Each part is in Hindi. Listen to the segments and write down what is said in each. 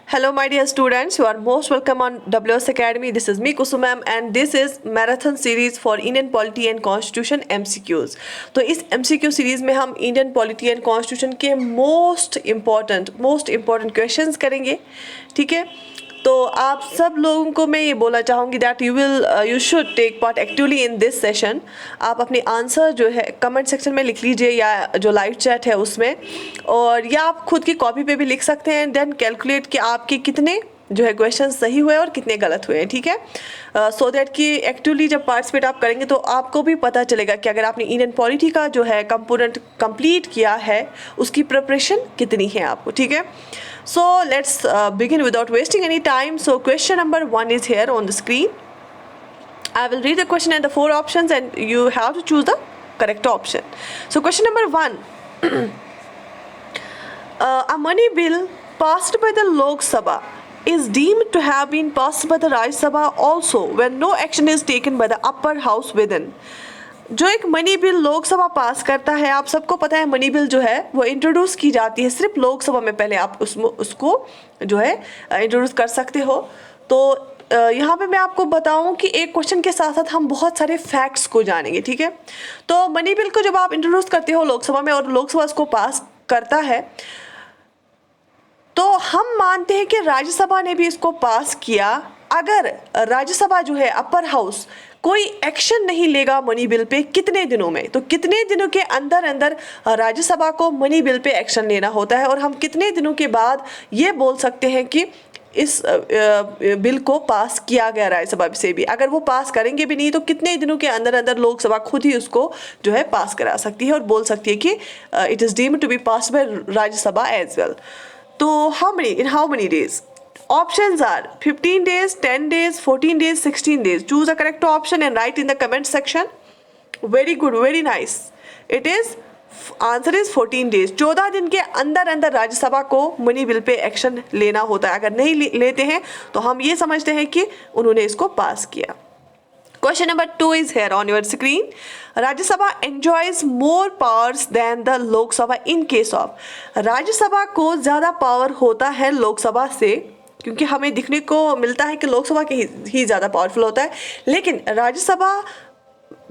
Hello, my dear students. You are most welcome on WS Academy. This is me, Kusum ma'am, and this is marathon series for Indian Polity and Constitution MCQs. तो इस MCQ सीरीज में हम इंडियन पॉलिटी एंड कॉन्स्टिट्यूशन के मोस्ट इम्पॉर्टेंट क्वेश्चंस करेंगे, ठीक है। तो आप सब लोगों को मैं ये बोलना चाहूँगी that you should take part actively in this session. आप अपनी आंसर जो है कमेंट सेक्शन में लिख लीजिए या जो लाइव चैट है उसमें, और या आप खुद की कॉपी पे भी लिख सकते हैं। देन कैलकुलेट कि आपके कितने जो है क्वेश्चन सही हुए और कितने गलत हुए हैं, ठीक है। सो दैट कि एक्टिवली जब पार्टिसिपेट आप करेंगे तो आपको भी पता चलेगा कि अगर आपने इंडियन पॉलिटी का जो है कंपोनेंट कंप्लीट किया है उसकी प्रिपरेशन कितनी है आपको, ठीक है। So let's begin without wasting any time. So question number 1 is here on the screen. I will read the question and the 4 options and you have to choose the correct option. So question number 1. A money bill passed by the Lok Sabha is deemed to have been passed by the Rajya Sabha also when no action is taken by the upper house within. जो एक मनी बिल लोकसभा पास करता है, आप सबको पता है मनी बिल जो है वो इंट्रोड्यूस की जाती है सिर्फ लोकसभा में। पहले आप उसको जो है इंट्रोड्यूस कर सकते हो। तो यहाँ पे मैं आपको बताऊँ कि एक क्वेश्चन के साथ साथ हम बहुत सारे फैक्ट्स को जानेंगे, ठीक है। तो मनी बिल को जब आप इंट्रोड्यूस करते हो लोकसभा में और लोकसभा उसको पास करता है, तो हम मानते हैं कि राज्यसभा ने भी इसको पास किया। अगर राज्यसभा जो है अपर हाउस कोई एक्शन नहीं लेगा मनी बिल पे कितने दिनों में, तो कितने दिनों के अंदर अंदर राज्यसभा को मनी बिल पे एक्शन लेना होता है, और हम कितने दिनों के बाद ये बोल सकते हैं कि इस बिल को पास किया गया राज्यसभा से भी। अगर वो पास करेंगे भी नहीं तो कितने दिनों के अंदर अंदर लोकसभा खुद ही उसको जो है पास करा सकती है और बोल सकती है कि it is deemed to be pass by Rajya Sabha as well. तो in how many days? Options are 15 days, 10 days, 14 days, 16 days. Choose the correct option and write in the comment section. Very good, very nice. It is answer is 14 days. 14 दिन के अंदर अंदर राज्यसभा को मनी बिल पे एक्शन लेना होता है। अगर नहीं लेते हैं तो हम ये समझते हैं कि उन्होंने इसको पास किया। Question number 2 is here on your screen. Rajya Sabha enjoys more powers than the Lok Sabha in case of. राज्य सभा को ज़्यादा पावर होता है लोकसभा से, क्योंकि हमें दिखने को मिलता है कि लोकसभा के ही ज़्यादा पावरफुल होता है, लेकिन राज्यसभा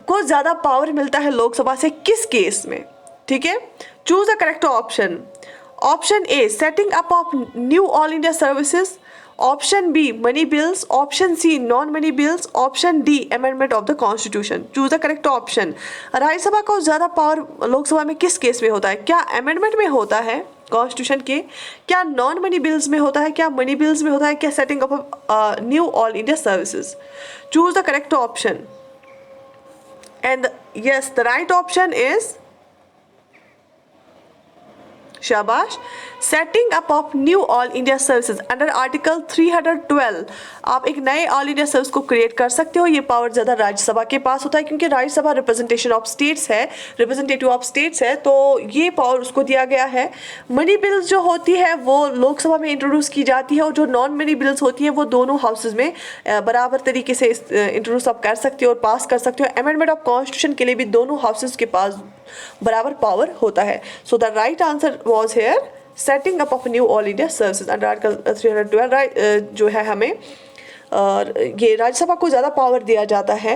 को ज़्यादा पावर मिलता है लोकसभा से किस केस में, ठीक है। Choose the correct option. Option A setting up of new all India services, option B money bills, option C non money bills, option D amendment of the constitution. Choose the correct option. Rajya Sabha को ज़्यादा पावर लोकसभा में किस केस में होता है? क्या अमेंडमेंट में होता है कॉन्स्टिट्यूशन के, क्या नॉन मनी बिल्स में होता है, क्या मनी बिल्स में होता है, क्या setting up new all India services? Choose the correct option and yes the right option is शाबाश, setting up of new all India services under article 312 आप एक नए ऑल इंडिया सर्विस को क्रिएट कर सकते हो। ये पावर ज़्यादा राज्यसभा के पास होता है, क्योंकि राज्यसभा रिप्रेजेंटेशन ऑफ स्टेट्स है, रिप्रेजेंटेटिव ऑफ स्टेट्स है, तो ये पावर उसको दिया गया है। मनी बिल्स जो होती है वो लोकसभा में इंट्रोड्यूस की जाती है, और जो नॉन मनी बिल्स होती है वो दोनों हाउसेज में बराबर तरीके से इंट्रोड्यूस आप कर सकते हो और पास कर सकते हो। अमेंडमेंट ऑफ कॉन्स्टिट्यूशन के लिए भी दोनों हाउसेज के पास बराबर पावर होता है। सो the right answer was here setting up of new all India services under article 312 जो है हमें ये राज्यसभा को ज़्यादा पावर दिया जाता है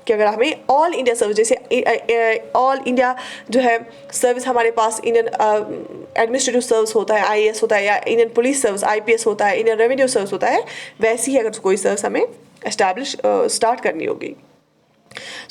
कि अगर हमें ऑल इंडिया सर्विस, जैसे ऑल इंडिया जो है सर्विस हमारे पास इंडियन एडमिनिस्ट्रेटिव सर्विस होता है, IAS होता है, या इंडियन पुलिस सर्विस IPS होता है, इंडियन रेवेन्यू सर्विस होता है, वैसी ही अगर कोई सर्विस हमें एस्टैब्लिश स्टार्ट करनी होगी।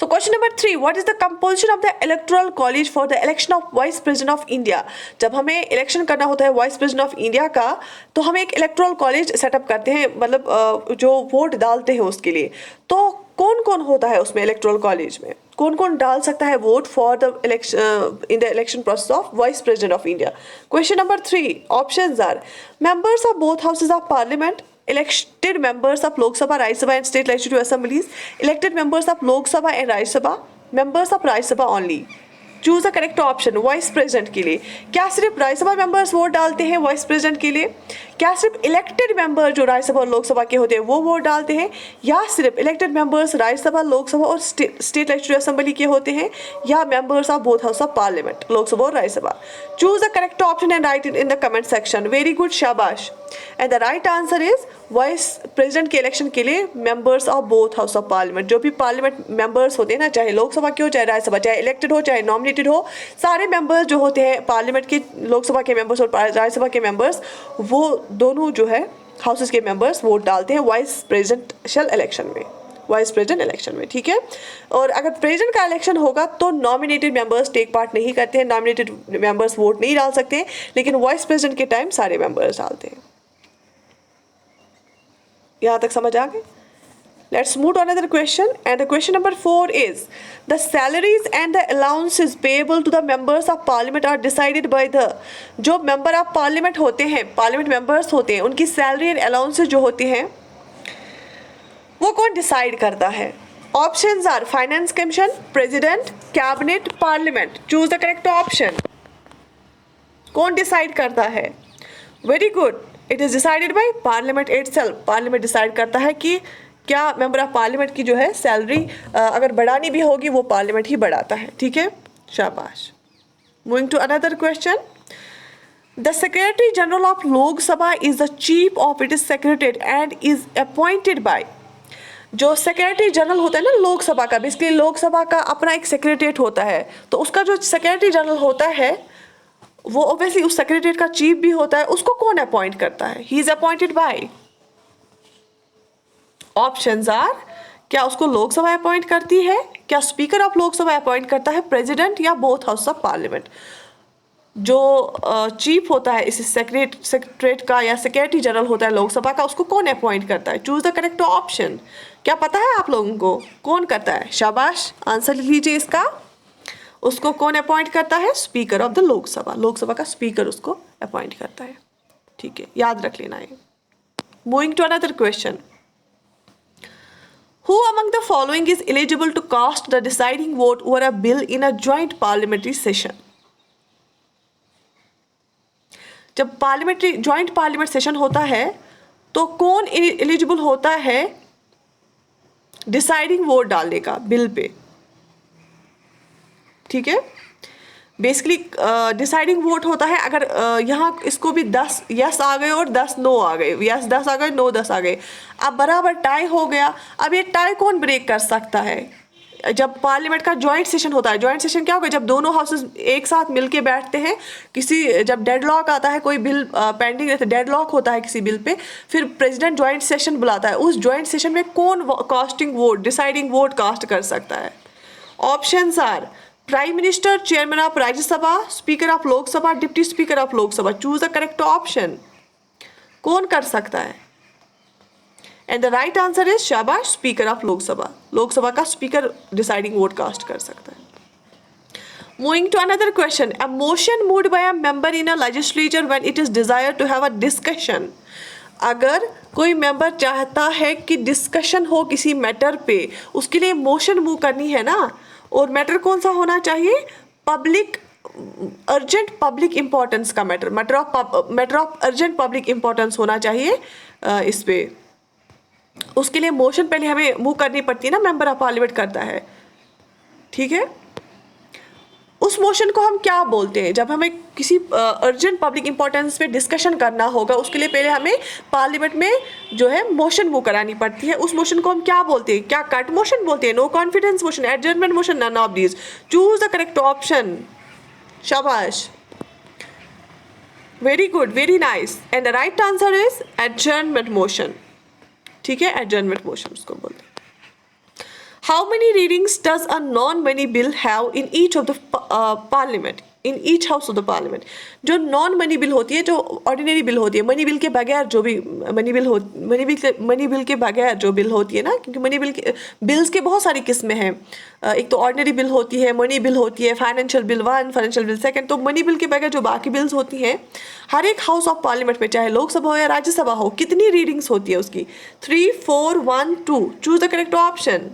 So question number 3, what is the compulsion of the electoral college for the election of vice president of India? जब हमें इलेक्शन करना होता है वाइस प्रेसिडेंट ऑफ इंडिया का, तो हम एक इलेक्टोरल कॉलेज सेटअप करते हैं, मतलब जो वोट डालते हैं उसके लिए। तो कौन कौन होता है उसमें इलेक्टोरल कॉलेज में, कौन कौन डाल सकता है vote for the election in the election process of vice president of India? Question number 3 options are members of both houses of parliament, elected members of Lok Sabha, Rajya Sabha and state legislative assemblies, elected members of Lok Sabha and Rajya Sabha, members of Rajya Sabha only. Choose the correct option vice president के लिए। क्या सिर्फ राज्यसभा मेंबर्स वोट डालते हैं वाइस प्रेसिडेंट के लिए? क्या सिर्फ इलेक्टेड मेंबर जो राज्यसभा और लोकसभा के होते हैं वो वोट डालते हैं, या सिर्फ इलेक्टेड मेंबर्स राज्यसभा, लोकसभा और स्टेट लेजिस्लेटिव असेंबली के होते हैं, या members of both house of parliament, Lok Sabha और Rajya Sabha? Choose the correct option and write it in the comment section. Very good, शाबाश। And the right answer is vice president के इलेक्शन के लिए members of both house of parliament, जो भी पार्लियामेंट मेंबर्स होते हैं ना, चाहे लोकसभा के हो चाहे राज्यसभा, चाहे इलेक्टेड हो चाहे नॉमिनेटेड हो, सारे मेंबर्स जो होते हैं पार्लियामेंट के, लोकसभा के मेंबर्स और राज्यसभा के मेंबर्स, वो दोनों जो है हाउसेस के मेंबर्स वोट डालते हैं वाइस प्रेसिडेंशियल इलेक्शन में, वाइस प्रेसिडेंट इलेक्शन में, ठीक है। और अगर प्रेसिडेंट का इलेक्शन होगा तो नॉमिनेटेड मेंबर्स टेक पार्ट नहीं करते हैं, नॉमिनेटेड मेंबर्स वोट नहीं डाल सकते हैं, लेकिन वाइस प्रेसिडेंट के टाइम सारे मेंबर्स डालते हैं। यहाँ तक समझ आ गए? Let's move to another question, and the question number 4 is the salaries and the allowances payable to the members of parliament are decided by the, जो member of parliament होते हैं, parliament members होते हैं, उनकी salary and allowances जो होती हैं वो कौन decide करता है? Options are finance commission, president, cabinet, parliament. Choose the correct option. कौन decide करता है? Very good. It is decided by parliament itself. Parliament decide करता है कि क्या मेंबर ऑफ पार्लियामेंट की जो है सैलरी अगर बढ़ानी भी होगी वो पार्लियामेंट ही बढ़ाता है, ठीक है, शाबाश। Moving to another question, the secretary general of Lok Sabha is the chief of it is secretariat and is appointed by, जो सेक्रेटरी जनरल होता है ना लोकसभा का, बेसिकली लोकसभा का अपना एक सेक्रेटरीट होता है, तो उसका जो सेक्रेटरी जनरल होता है वो ऑब्वियसली उस सेक्रेटरीट का चीफ भी होता है, उसको कौन अपॉइंट करता है? He is appointed by. Options are, क्या उसको लोकसभा अपॉइंट करती है, क्या स्पीकर ऑफ लोकसभा अपॉइंट करता है, प्रेसिडेंट, या बोथ हाउस ऑफ पार्लियामेंट? जो चीफ होता है इस सेक्रेटरीट का या सेक्रेटरी जनरल होता है लोकसभा का, उसको कौन अपॉइंट करता है? Choose the correct option. क्या पता है आप लोगों को कौन करता है? शाबाश, आंसर लीजिए इसका। उसको कौन अपॉइंट करता है? Speaker of the Lok Sabha, Lok Sabha का स्पीकर उसको अपॉइंट करता है, ठीक है, याद रख लेना है। Moving to another question, who among the following is eligible to cast the deciding vote over a bill in a joint parliamentary session? जब पार्लियामेंट्री जॉइंट पार्लियामेंट सेशन होता है तो कौन एलिजिबल होता है डिसाइडिंग वोट डालने का बिल पे, ठीक है। बेसिकली डिसाइडिंग वोट होता है अगर यहाँ इसको भी 10 यस आ गए और 10 नो आ गए, यस 10 आ गए, नो 10 आ गए, अब बराबर टाई हो गया। अब ये टाई कौन ब्रेक कर सकता है? जब पार्लियामेंट का जॉइंट सेशन होता है, जॉइंट सेशन क्या होगा? जब दोनों हाउसेस एक साथ मिलके बैठते हैं, किसी जब डेडलॉक आता है, कोई बिल पेंडिंग रहता है, डेडलॉक होता है किसी बिल पे, फिर प्रेसिडेंट जॉइंट सेशन बुलाता है, उस जॉइंट सेशन में कौन casting vote, deciding vote cast कर सकता है? Options are prime minister, chairman of Rajya Sabha, speaker of Lok Sabha, deputy speaker of Lok Sabha. Choose the correct option. कौन कर सकता है? And the right answer is शाबाश, स्पीकर ऑफ लोकसभा, लोकसभा का स्पीकर डिसाइडिंग वोट कास्ट कर सकता है। Moving to another question, a motion moved by a member in a legislature when it is desire to have a discussion. अगर कोई मेंबर चाहता है कि डिस्कशन हो किसी मैटर पे, उसके लिए मोशन मूव करनी है ना, और मैटर कौन सा होना चाहिए? पब्लिक अर्जेंट पब्लिक इंपॉर्टेंस का matter, matter of urgent public importance होना चाहिए इस पे। उसके लिए मोशन पहले हमें मूव करनी पड़ती है ना, मेंबर ऑफ पार्लियामेंट करता है, ठीक है। उस मोशन को हम क्या बोलते हैं? जब हमें किसी अर्जेंट पब्लिक इंपॉर्टेंस पे डिस्कशन करना होगा, उसके लिए पहले हमें पार्लियामेंट में जो है मोशन मूव करानी पड़ती है। उस मोशन को हम क्या बोलते हैं? क्या कट मोशन बोलते हैं, no confidence motion, adjournment motion, none of these. Choose the correct option. शाबाश, very good, very nice. And the right answer is adjournment motion, ठीक है, एडजर्नमेंट मोशन उसको बोलते हैं। How many readings does a non-money bill have in each of the parliament? In each house of the parliament? जो नॉन मनी बिल होती है, जो ऑर्डिनरी बिल होती है, मनी बिल के बगैर जो भी मनी बिल के बगैर जो बिल होती है ना, क्योंकि मनी बिल के बिल्स के बहुत सारी किस्में हैं। एक तो ऑर्डिनरी बिल होती है, मनी बिल होती है, फाइनेंशियल बिल 1, फाइनेंशियल बिल 2। तो मनी बिल के बगैर जो बाकी बिल्स होती हैं, हर एक हाउस ऑफ पार्लियामेंट में, चाहे लोकसभा हो या राज्यसभा हो, कितनी रीडिंग्स होती है उसकी? 3, 4, 1, 2। Choose the correct option.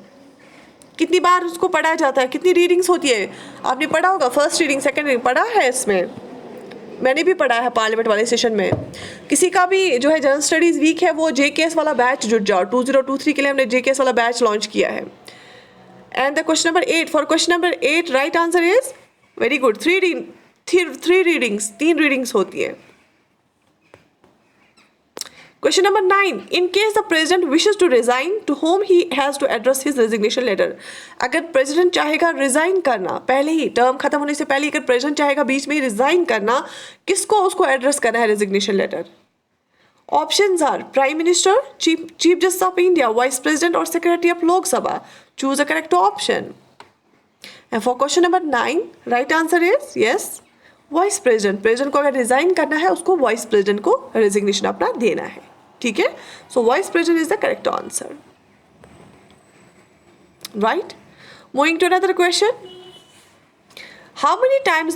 कितनी बार उसको पढ़ा जाता है, कितनी रीडिंग्स होती है, आपने पढ़ा होगा, फर्स्ट रीडिंग सेकंड रीडिंग पढ़ा है इसमें, मैंने भी पढ़ा है पार्लियामेंट वाले सेशन में। किसी का भी जो है जनरल स्टडीज़ वीक है वो JKS वाला बैच जुड़ जाओ, 2023 के लिए हमने JKS वाला बैच लॉन्च किया है। And the question number 8, for question number 8 right answer is very good, 3 readings, 3 readings होती है। Question number 9. In case the president wishes to resign, to whom he has to address his resignation letter? अगर प्रेसिडेंट चाहेगा रिजाइन करना, पहले ही टर्म खत्म होने से पहले ही अगर प्रेसिडेंट चाहेगा बीच में ही रिजाइन करना, किसको उसको एड्रेस करना है resignation letter? Options are prime minister, chief justice of India, vice president और secretary of Lok Sabha. Choose a correct option. And for question number 9 right answer is yes, vice president. President को अगर रिजाइन करना है उसको वाइस प्रेसिडेंट को रेजिग्नेशन अपना देना है, ठीक है। So vice president is the correct answer, right. Moving to another question, how many times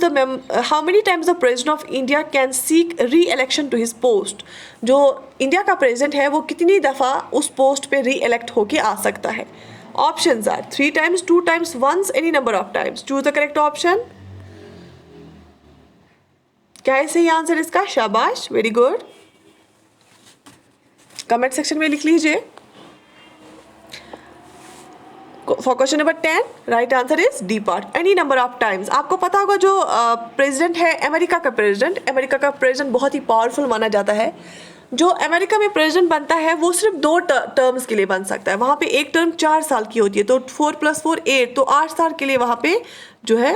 the president of India can seek re-election to his post? जो इंडिया का प्रेसिडेंट है वो कितनी दफ़ा उस पोस्ट पे री इलेक्ट होके आ सकता है? Options are 3 times, 2 times, once, any number of times. Choose the correct option. क्या है सही आंसर इसका? शाबाश, वेरी गुड। कमेंट सेक्शन में लिख लीजिए। For question number 10 right answer is D part, any number of times. आपको पता होगा जो प्रेसिडेंट है अमेरिका का प्रेसिडेंट बहुत ही पावरफुल माना जाता है। जो अमेरिका में प्रेसिडेंट बनता है वो सिर्फ 2 टर्म्स के लिए बन सकता है। वहाँ पे एक टर्म 4 साल की होती है, तो 4 + 4 8, तो 8 साल के लिए वहाँ पे जो है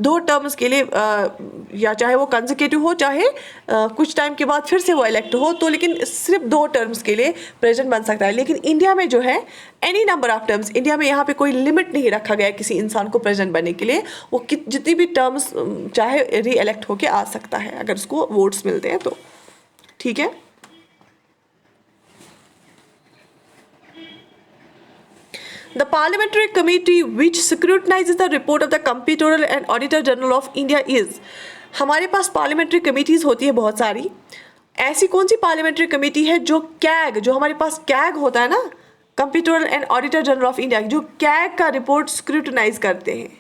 2 टर्म्स के लिए या चाहे वो कंसेक्यूटिव हो, चाहे कुछ टाइम के बाद फिर से वो इलेक्ट हो, तो लेकिन सिर्फ 2 टर्म्स के लिए प्रेसिडेंट बन सकता है। लेकिन इंडिया में जो है any number of terms, India में यहाँ पे कोई लिमिट नहीं रखा गया है किसी इंसान को प्रेसिडेंट बनने के लिए। वो जितनी भी टर्म्स चाहे री इलेक्ट होके आ सकता है अगर उसको वोट्स मिलते हैं तो, ठीक है। The parliamentary committee which scrutinizes the report of the Comptroller and Auditor General of India is, हमारे पास पार्लियामेंट्री कमिटीज़ होती है बहुत सारी। ऐसी कौन सी पार्लियामेंट्री कमेटी है जो कैग, जो हमारे पास कैग होता है ना, comptroller and auditor general of India, जो कैग का रिपोर्ट स्क्रूटनाइज करते हैं?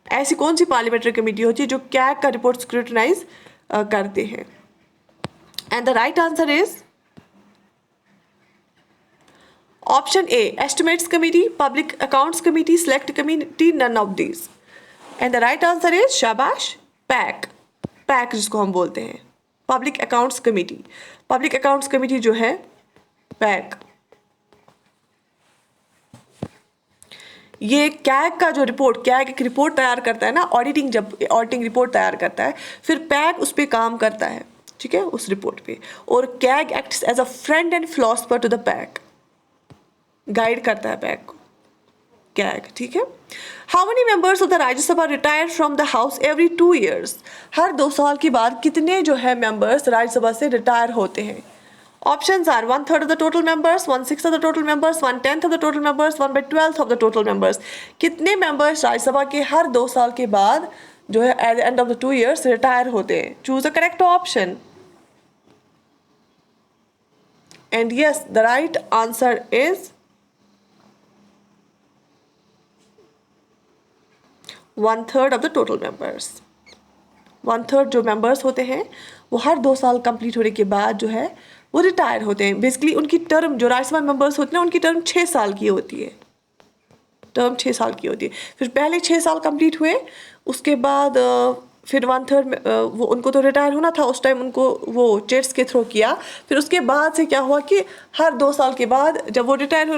ऐसी कौन सी पार्लियामेंट्री कमेटी होती है जो कैग का रिपोर्ट स्क्रूटनाइज करते हैं? And the right answer is option A, estimates committee, public accounts committee, select committee, none of these. And the right answer is शाबाश, पैक जिसको हम बोलते हैं, public accounts committee. Public accounts committee जो है पैक, ये कैग का जो रिपोर्ट, कैग एक रिपोर्ट तैयार करता है ना, ऑडिटिंग, जब ऑडिटिंग रिपोर्ट तैयार करता है फिर पैक उस पर काम करता है, ठीक है, उस रिपोर्ट पे। और CAG acts as a friend and philosopher to the PAC, guide करता है पैक को, कैग, ठीक है। How many members of the Rajya Sabha retire from the house every 2 years? हर 2 साल के बाद कितने जो है मेंबर्स राज्यसभा से रिटायर होते हैं? Options are 1/3 of the total members, 1/6 of the total members, 1/10 of the total members, 1/12 of the total members. कितने मेंबर्स राज्यसभा के हर 2 साल के बाद जो है at the end of the 2 years retire होते हैं? Choose the correct option. And yes, the right answer is 1/3 of the total members. 1/3 जो मेंबर्स होते हैं वो हर 2 साल कंप्लीट होने के बाद जो है वो रिटायर होते हैं। बेसिकली उनकी टर्म, जो राज्यसभा मेंबर्स होते हैं उनकी टर्म 6 साल की होती है, टर्म 6 साल की होती है। फिर पहले 6 साल कंप्लीट हुए, उसके बाद फिर 1/3 वो उनको तो रिटायर होना था उस टाइम, उनको वो चेट्स के थ्रू किया। फिर उसके बाद से क्या हुआ कि हर 2 साल के बाद जब वो रिटायर,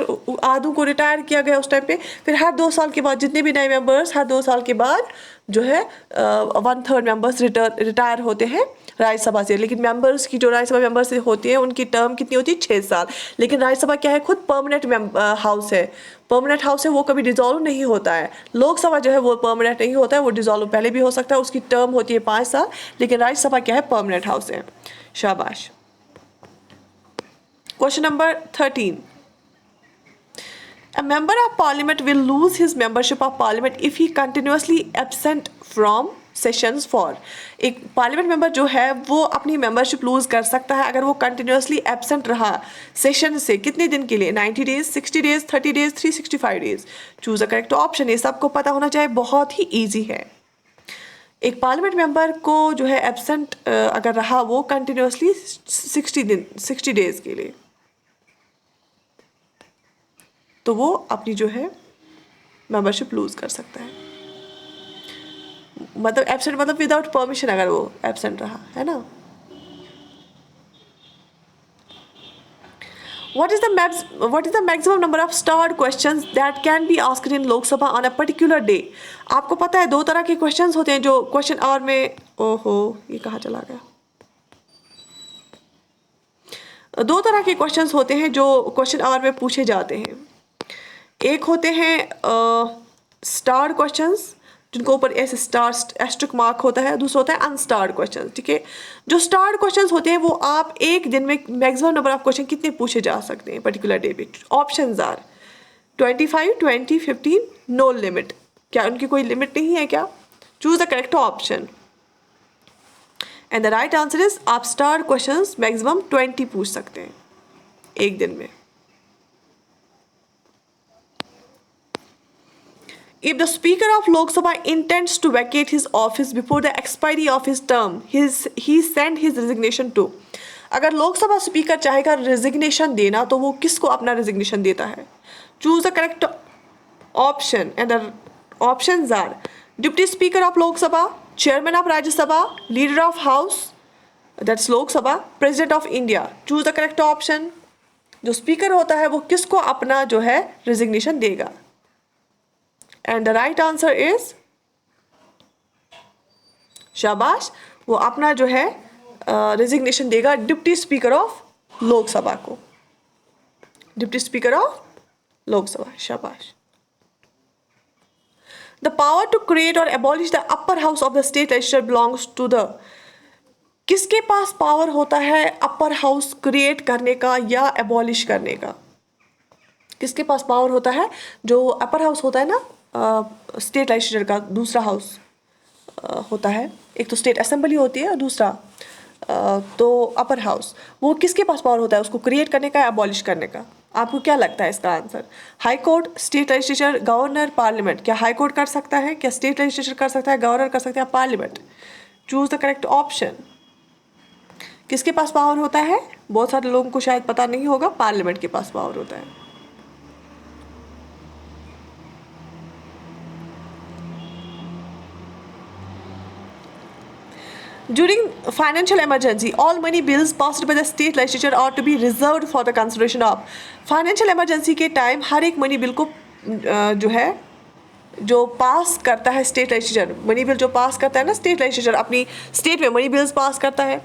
आधों को रिटायर किया गया उस टाइम पे, फिर हर 2 साल के बाद जितने भी नए मेंबर्स हर 2 साल के बाद जो है 1/3 मेंबर्स रिटायर होते हैं राज्यसभा से। लेकिन मेंबर्स की जो राज्यसभा मेंबर्स होती है उनकी टर्म कितनी होती है? 6 साल। लेकिन राज्यसभा क्या है, खुद परमानेंट हाउस है, परमानेंट हाउस है, वो कभी डिजॉल्व नहीं होता है। लोकसभा जो है वो परमानेंट नहीं होता है, वो डिजॉल्व पहले भी हो सकता है, उसकी टर्म होती है 5 साल। लेकिन राज्यसभा क्या है, परमानेंट हाउस है। शाबाश। Question number 13, A member of parliament will lose his membership of parliament if he continuously absent from sessions for. एक पार्लियामेंट मेंबर जो है वो अपनी मेंबरशिप लूज कर सकता है अगर वो कंटिन्यूसली एब्सेंट रहा सेशन से। कितने दिन के लिए? 90 days, 60 days, 30 days, 365 days. Choose a correct option. ये सबको पता होना चाहिए, बहुत ही ईजी है। एक पार्लियामेंट मेंबर को जो है एब्सेंट अगर रहा वो कंटिन्यूसली 60 डेज के लिए, तो वो अपनी जो है मेंबरशिप लूज कर सकता है। मतलब एब्सेंट मतलब विदाउट परमिशन अगर वो एब्सेंट रहा, है ना। What is the maximum number of starred questions that can be asked in Lok Sabha on a particular day? आपको पता है 2 तरह के क्वेश्चंस होते हैं जो क्वेश्चन आवर में, ओहो ये कहाँ चला गया। 2 तरह के क्वेश्चंस होते हैं जो क्वेश्चन आवर में पूछे जाते हैं। एक होते हैं स्टार क्वेश्चंस जिनको ऊपर ऐसे स्टार एस्ट्रिक मार्क होता है, दूसरा होता है अनस्टार्ड क्वेश्चंस, ठीक है। जो स्टार्ड क्वेश्चंस होते हैं वो आप एक दिन में मैक्सिमम नंबर ऑफ क्वेश्चन कितने पूछे जा सकते हैं पर्टिकुलर डे पे। Options are 25, 20, 15, no limit. क्या उनकी कोई लिमिट नहीं है क्या? Choose the correct option and the right answer is आप स्टार्ड क्वेश्चंस मैक्सिमम 20 पूछ सकते हैं एक दिन में। If the Speaker of Lok Sabha intends to vacate his office before the expiry of his term, he send his resignation to। अगर लोकसभा स्पीकर चाहेगा रेजिग्नेशन देना तो वो किसको अपना रेजिग्नेशन देता है? Choose the correct option and the options are deputy speaker of Lok Sabha, chairman of Rajya Sabha, leader of house that's Lok Sabha, president of India. Choose the correct option. जो स्पीकर होता है वो किसको अपना जो है रेजिग्नेशन देगा? And the right answer is शाबाश, वो अपना जो है रेजिग्नेशन देगा डिप्टी स्पीकर ऑफ लोकसभा को। डिप्टी स्पीकर ऑफ लोकसभा, शाबाश। द पावर टू क्रिएट और abolish the upper house of the state legislature belongs to the. किसके पास पावर होता है अपर हाउस क्रिएट करने का या एबॉलिश करने का? किसके पास पावर होता है? जो अपर हाउस होता है ना स्टेट लेजिस्लेचर का, दूसरा हाउस होता है, एक तो स्टेट असेंबली होती है और दूसरा तो अपर हाउस। वो किसके पास पावर होता है उसको क्रिएट करने का या अबॉलिश करने का? आपको क्या लगता है इसका answer? High court, state legislature, governor, parliament. क्या हाई कोर्ट कर सकता है? क्या स्टेट लेजिस्लेचर कर सकता है? गवर्नर कर सकता है? Parliament. Choose the correct option. किसके पास पावर होता है? बहुत सारे लोगों को शायद पता नहीं होगा, पार्लियामेंट के पास पावर होता है। During financial emergency, all money bills passed by the state legislature are to be reserved for the consideration of। Financial emergency के टाइम हर एक मनी बिल को जो है जो पास करता है स्टेट लेजिस्लेचर, मनी बिल जो पास करता है ना स्टेट लेजिस्लेचर, अपनी स्टेट में मनी बिल्स पास करता है,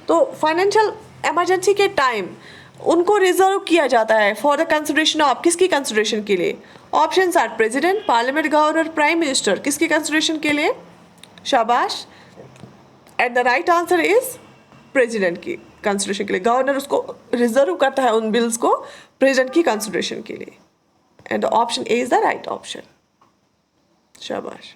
तो फाइनेंशियल इमरजेंसी के टाइम उनको रिजर्व किया जाता है फॉर द कंसिडरेशन ऑफ। किसकी कंसिडरेशन के लिए? Options are president, parliament, governor, prime minister. किसकी कंसिडरेशन के लिए? शाबाश, and the right answer is president की कंसिडरेशन के लिए। गवर्नर उसको रिजर्व करता है उन बिल्स को प्रेसिडेंट की कंसिडरेशन के लिए, and option A is the right option. शाबाश।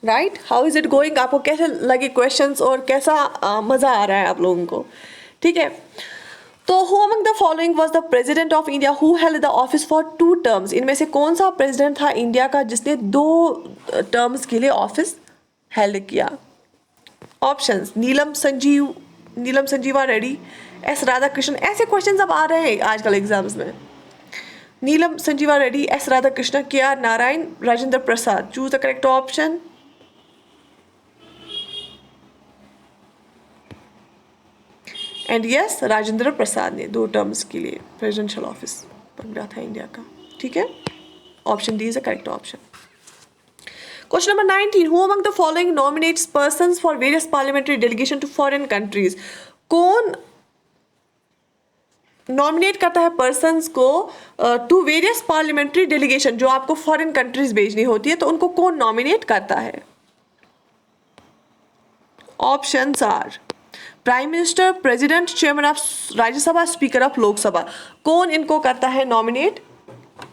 Right, how is it going? आपको कैसे लगे क्वेश्चंस और कैसा मज़ा आ रहा है आप लोगों को? ठीक है, तो who among the following was the president of India who held the office for 2 terms? इनमें से कौन सा प्रेसिडेंट था इंडिया का जिसने 2 टर्म्स के लिए ऑफिस हेल्ड किया? Options Neelam Sanjiva Reddy, S Radhakrishnan. ऐसे क्वेश्चंस अब आ रहे हैं आजकल एग्जाम्स में। Neelam Sanjiva Reddy, S Radhakrishnan, K R Narayanan, Rajendra Prasad. Choose the correct option. And yes, Rajendra Prasad ने 2 टर्म्स के लिए प्रेसिडेंशियल ऑफिस पकड़ा था इंडिया का। ठीक है, option D is the correct option. Question number 19, who among the following nominates persons for various parliamentary delegation to foreign countries? कौन नॉमिनेट करता है पर्सन्स को टू वेरियस पार्लियामेंट्री डेलीगेशन? जो आपको फॉरेन कंट्रीज भेजनी होती है तो उनको कौन नॉमिनेट करता है? Options are prime minister, president, chairman of Rajya Sabha, speaker of Lok Sabha. कौन इनको करता है नॉमिनेट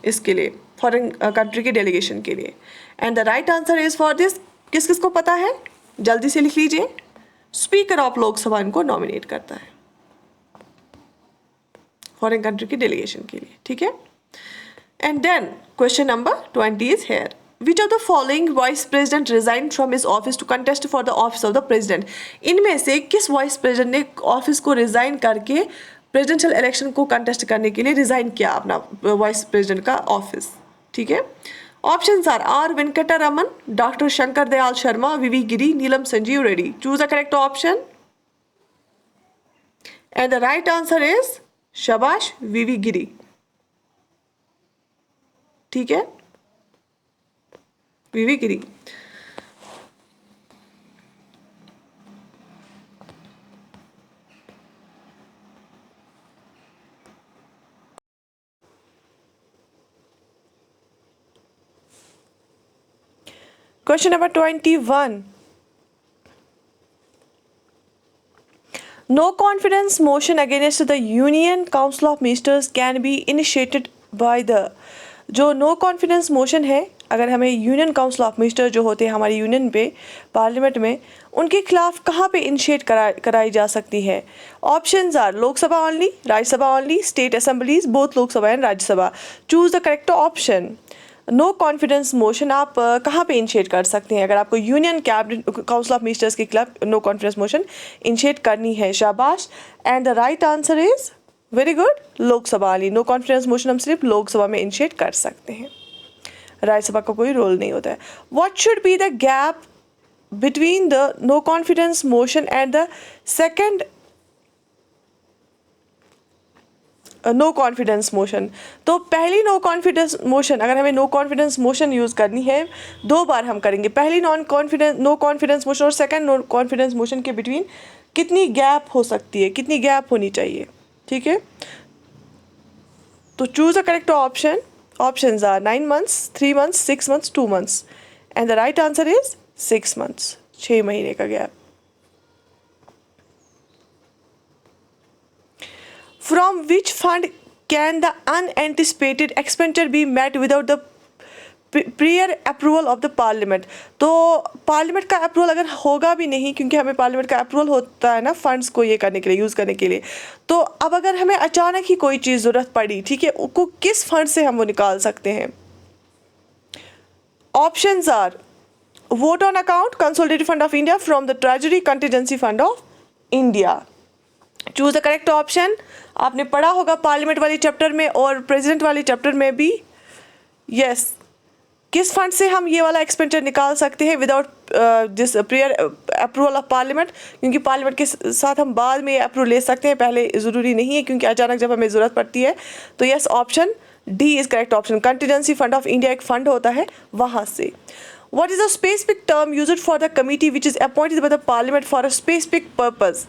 इसके लिए? फॉरेन कंट्री के डेलीगेशन के लिए। And the right answer is for this, किस किस को पता है जल्दी से लिख लीजिए, स्पीकर ऑफ लोकसभा इनको नॉमिनेट करता है फॉरेन कंट्री की डेलीगेशन के लिए, ठीक है। And then question number 20 is here, which of the following vice president resign from his office to contest for the office of the president. इनमें से किस वाइस प्रेसिडेंट ने ऑफिस को रिजाइन करके प्रेसिडेंशियल इलेक्शन को कंटेस्ट करने के लिए रिजाइन किया अपना वाइस प्रेसिडेंट का ऑफिस, ठीक है। Options are Venkataraman, doctor Shankar Dayal Sharma, V V Giri, Neelam Sanjiva Reddy. Choose the correct option and the right answer is शाबाश, वीवी गिरी, ठीक है, V V Giri. Question number 21. No confidence motion against the Union Council of Ministers can be initiated by the, जो नो कॉन्फिडेंस मोशन है, अगर हमें यूनियन काउंसिल ऑफ मिनिस्टर जो होते हैं हमारी यूनियन पे पार्लियामेंट में, उनके खिलाफ कहाँ पे इनिशिएट कराई जा सकती है। Options are Lok Sabha only, Rajya Sabha only, state assemblies, both Lok Sabha and Rajya Sabha. Choose the correct option. No confidence motion आप कहाँ पे इनिशिएट कर सकते हैं अगर आपको union cabinet council of ministers के खिलाफ नो कॉन्फिडेंस मोशन इनिशिएट करनी है। शाबाश, and the right answer is very good, Lok Sabha वाली। नो कॉन्फिडेंस मोशन हम सिर्फ लोकसभा में इनिशिएट कर सकते हैं, राज्यसभा का कोई रोल नहीं होता है। What should be the gap between the no confidence motion and the second no confidence motion. तो पहली नो कॉन्फिडेंस मोशन, अगर हमें नो कॉन्फिडेंस मोशन यूज़ करनी है, दो बार हम करेंगे। पहली नो कॉन्फिडेंस मोशन और सेकंड नो कॉन्फिडेंस मोशन के बिटवीन कितनी गैप हो सकती है, कितनी गैप होनी चाहिए, ठीक है। तो choose the correct option. Options are 9 months, 3 months, 6 months, 2 months, and the right answer is 6 months, 6 महीने का gap. From which fund can the unanticipated expenditure be met without the prior approval of the parliament? तो पार्लियामेंट का अप्रूवल अगर होगा भी नहीं, क्योंकि हमें पार्लियामेंट का अप्रूवल होता है ना फंड्स को ये करने के लिए, यूज़ करने के लिए। तो अब अगर हमें अचानक ही कोई चीज़ ज़रूरत पड़ी, ठीक है, उसको किस फंड से हम वो निकाल सकते हैं। Options are vote on account, consolidated fund of India, from the treasury, contingency fund of India. Choose the correct option. आपने पढ़ा होगा पार्लियामेंट वाली चैप्टर में और प्रेसिडेंट वाली चैप्टर में भी, यस, किस फंड से हम ये वाला एक्सपेंडिचर निकाल सकते हैं without this prior approval of parliament, क्योंकि पार्लियामेंट के साथ हम बाद में अप्रूवल ले सकते हैं, पहले ज़रूरी नहीं है, क्योंकि अचानक जब हमें ज़रूरत पड़ती है। तो yes, option D is correct option. Contingency fund of India एक फंड होता है, वहाँ से। What is a specific term used for the committee which is appointed by the parliament for a specific purpose?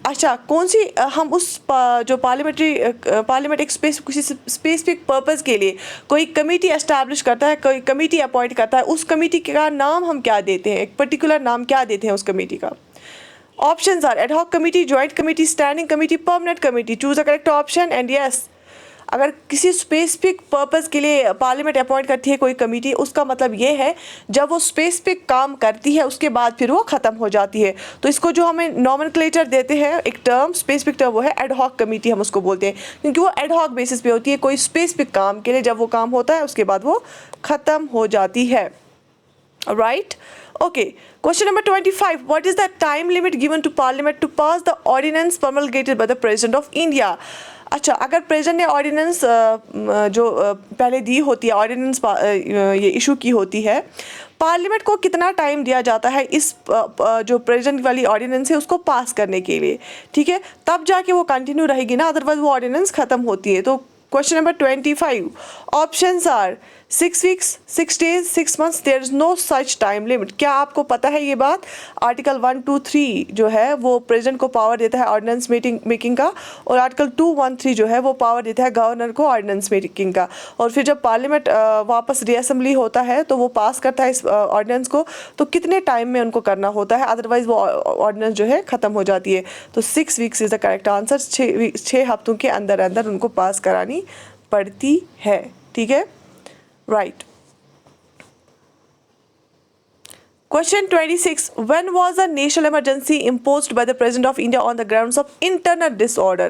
अच्छा, कौन सी हम उस जो पार्लियामेंट एक किसी स्पेसिफिक पर्पज़ के लिए कोई कमेटी एस्टैब्लिश करता है, कोई कमेटी अपॉइंट करता है, उस कमेटी का नाम हम क्या देते हैं, एक पर्टिकुलर नाम क्या देते हैं उस कमेटी का। Options are ad hoc committee, joint committee, standing committee, permanent committee. Choose the correct option. And yes, अगर किसी स्पेसिफिक पर्पज़ के लिए पार्लियामेंट अपॉइंट करती है कोई कमेटी, उसका मतलब ये है जब वो स्पेसिफिक काम करती है उसके बाद फिर वो ख़त्म हो जाती है। तो इसको जो हमें नॉमेनक्लेचर देते हैं, एक टर्म, स्पेसिफिक टर्म, वो है एडहॉक कमेटी, हम उसको बोलते हैं, क्योंकि वो एडहॉक बेसिस पे होती है, कोई स्पेसिफिक काम के लिए जब वो काम होता है उसके बाद वो ख़त्म हो जाती है। Right, okay. Question number 25, what is the time limit given to parliament to pass the ordinance promulgated by the president of India. अच्छा, अगर प्रेसिडेंट ने ऑर्डिनेंस जो पहले दी होती है, ऑर्डिनेंस ये इशू की होती है, पार्लियामेंट को कितना टाइम दिया जाता है इस जो प्रेसिडेंट वाली ऑर्डिनेंस है उसको पास करने के लिए, ठीक है, तब जाके वो कंटिन्यू रहेगी ना, अदरवाइज वो ऑर्डिनेंस ख़त्म होती है। तो question number 25, options are 6 weeks, 6 days, 6 months, there is no such time limit. क्या आपको पता है ये बात? आर्टिकल 1, 2, 3 जो है वो प्रेसिडेंट को पावर देता है ऑर्डिनेंस मेकिंग का, और आर्टिकल 213 जो है वो पावर देता है गवर्नर को ऑर्डिनेंस मेकिंग का। और फिर जब पार्लियामेंट वापस रीअसेंबली होता है तो वो पास करता है इस ऑर्डिनेंस को, तो कितने टाइम में उनको करना होता है, अदरवाइज वो ऑर्डिनेंस जो है ख़त्म हो जाती है। तो 6 weeks is the correct answer. 6 हफ्तों के अंदर अंदर उनको पास करानी पड़ती है, ठीक है। Right. Question 26. When was a national emergency imposed by the President of India on the grounds of internal disorder?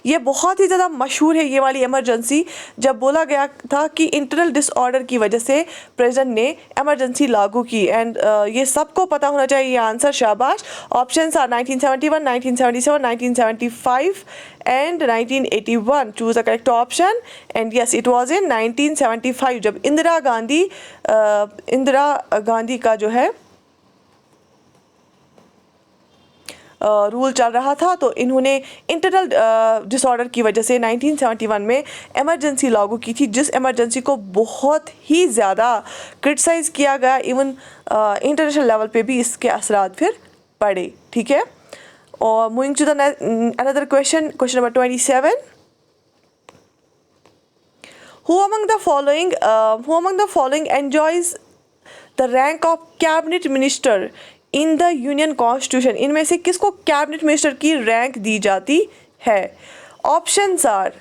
ये बहुत ही ज़्यादा मशहूर है ये वाली इमरजेंसी, जब बोला गया था कि इंटरनल डिसऑर्डर की वजह से प्रेसिडेंट ने इमरजेंसी लागू की। एंड ये सबको पता होना चाहिए ये आंसर, शाबाश। Options are 1971, 1977, 1975 and 1981. Choose the correct option. And yes, it was in 1975 जब इंदिरा गांधी का जो है रूल चल रहा था, तो इन्होंने इंटरनल डिसऑर्डर की वजह से 1971 में इमरजेंसी लागू की थी, जिस इमरजेंसी को बहुत ही ज़्यादा क्रिटिसाइज़ किया गया। इवन इंटरनेशनल लेवल पे भी इसके असरात फिर पड़े। ठीक है, और moving to the another question, question number 27। Who among the following enjoys the rank of cabinet minister in the union constitution? इनमें से किसको कैबिनेट मिनिस्टर की रैंक दी जाती है? Options are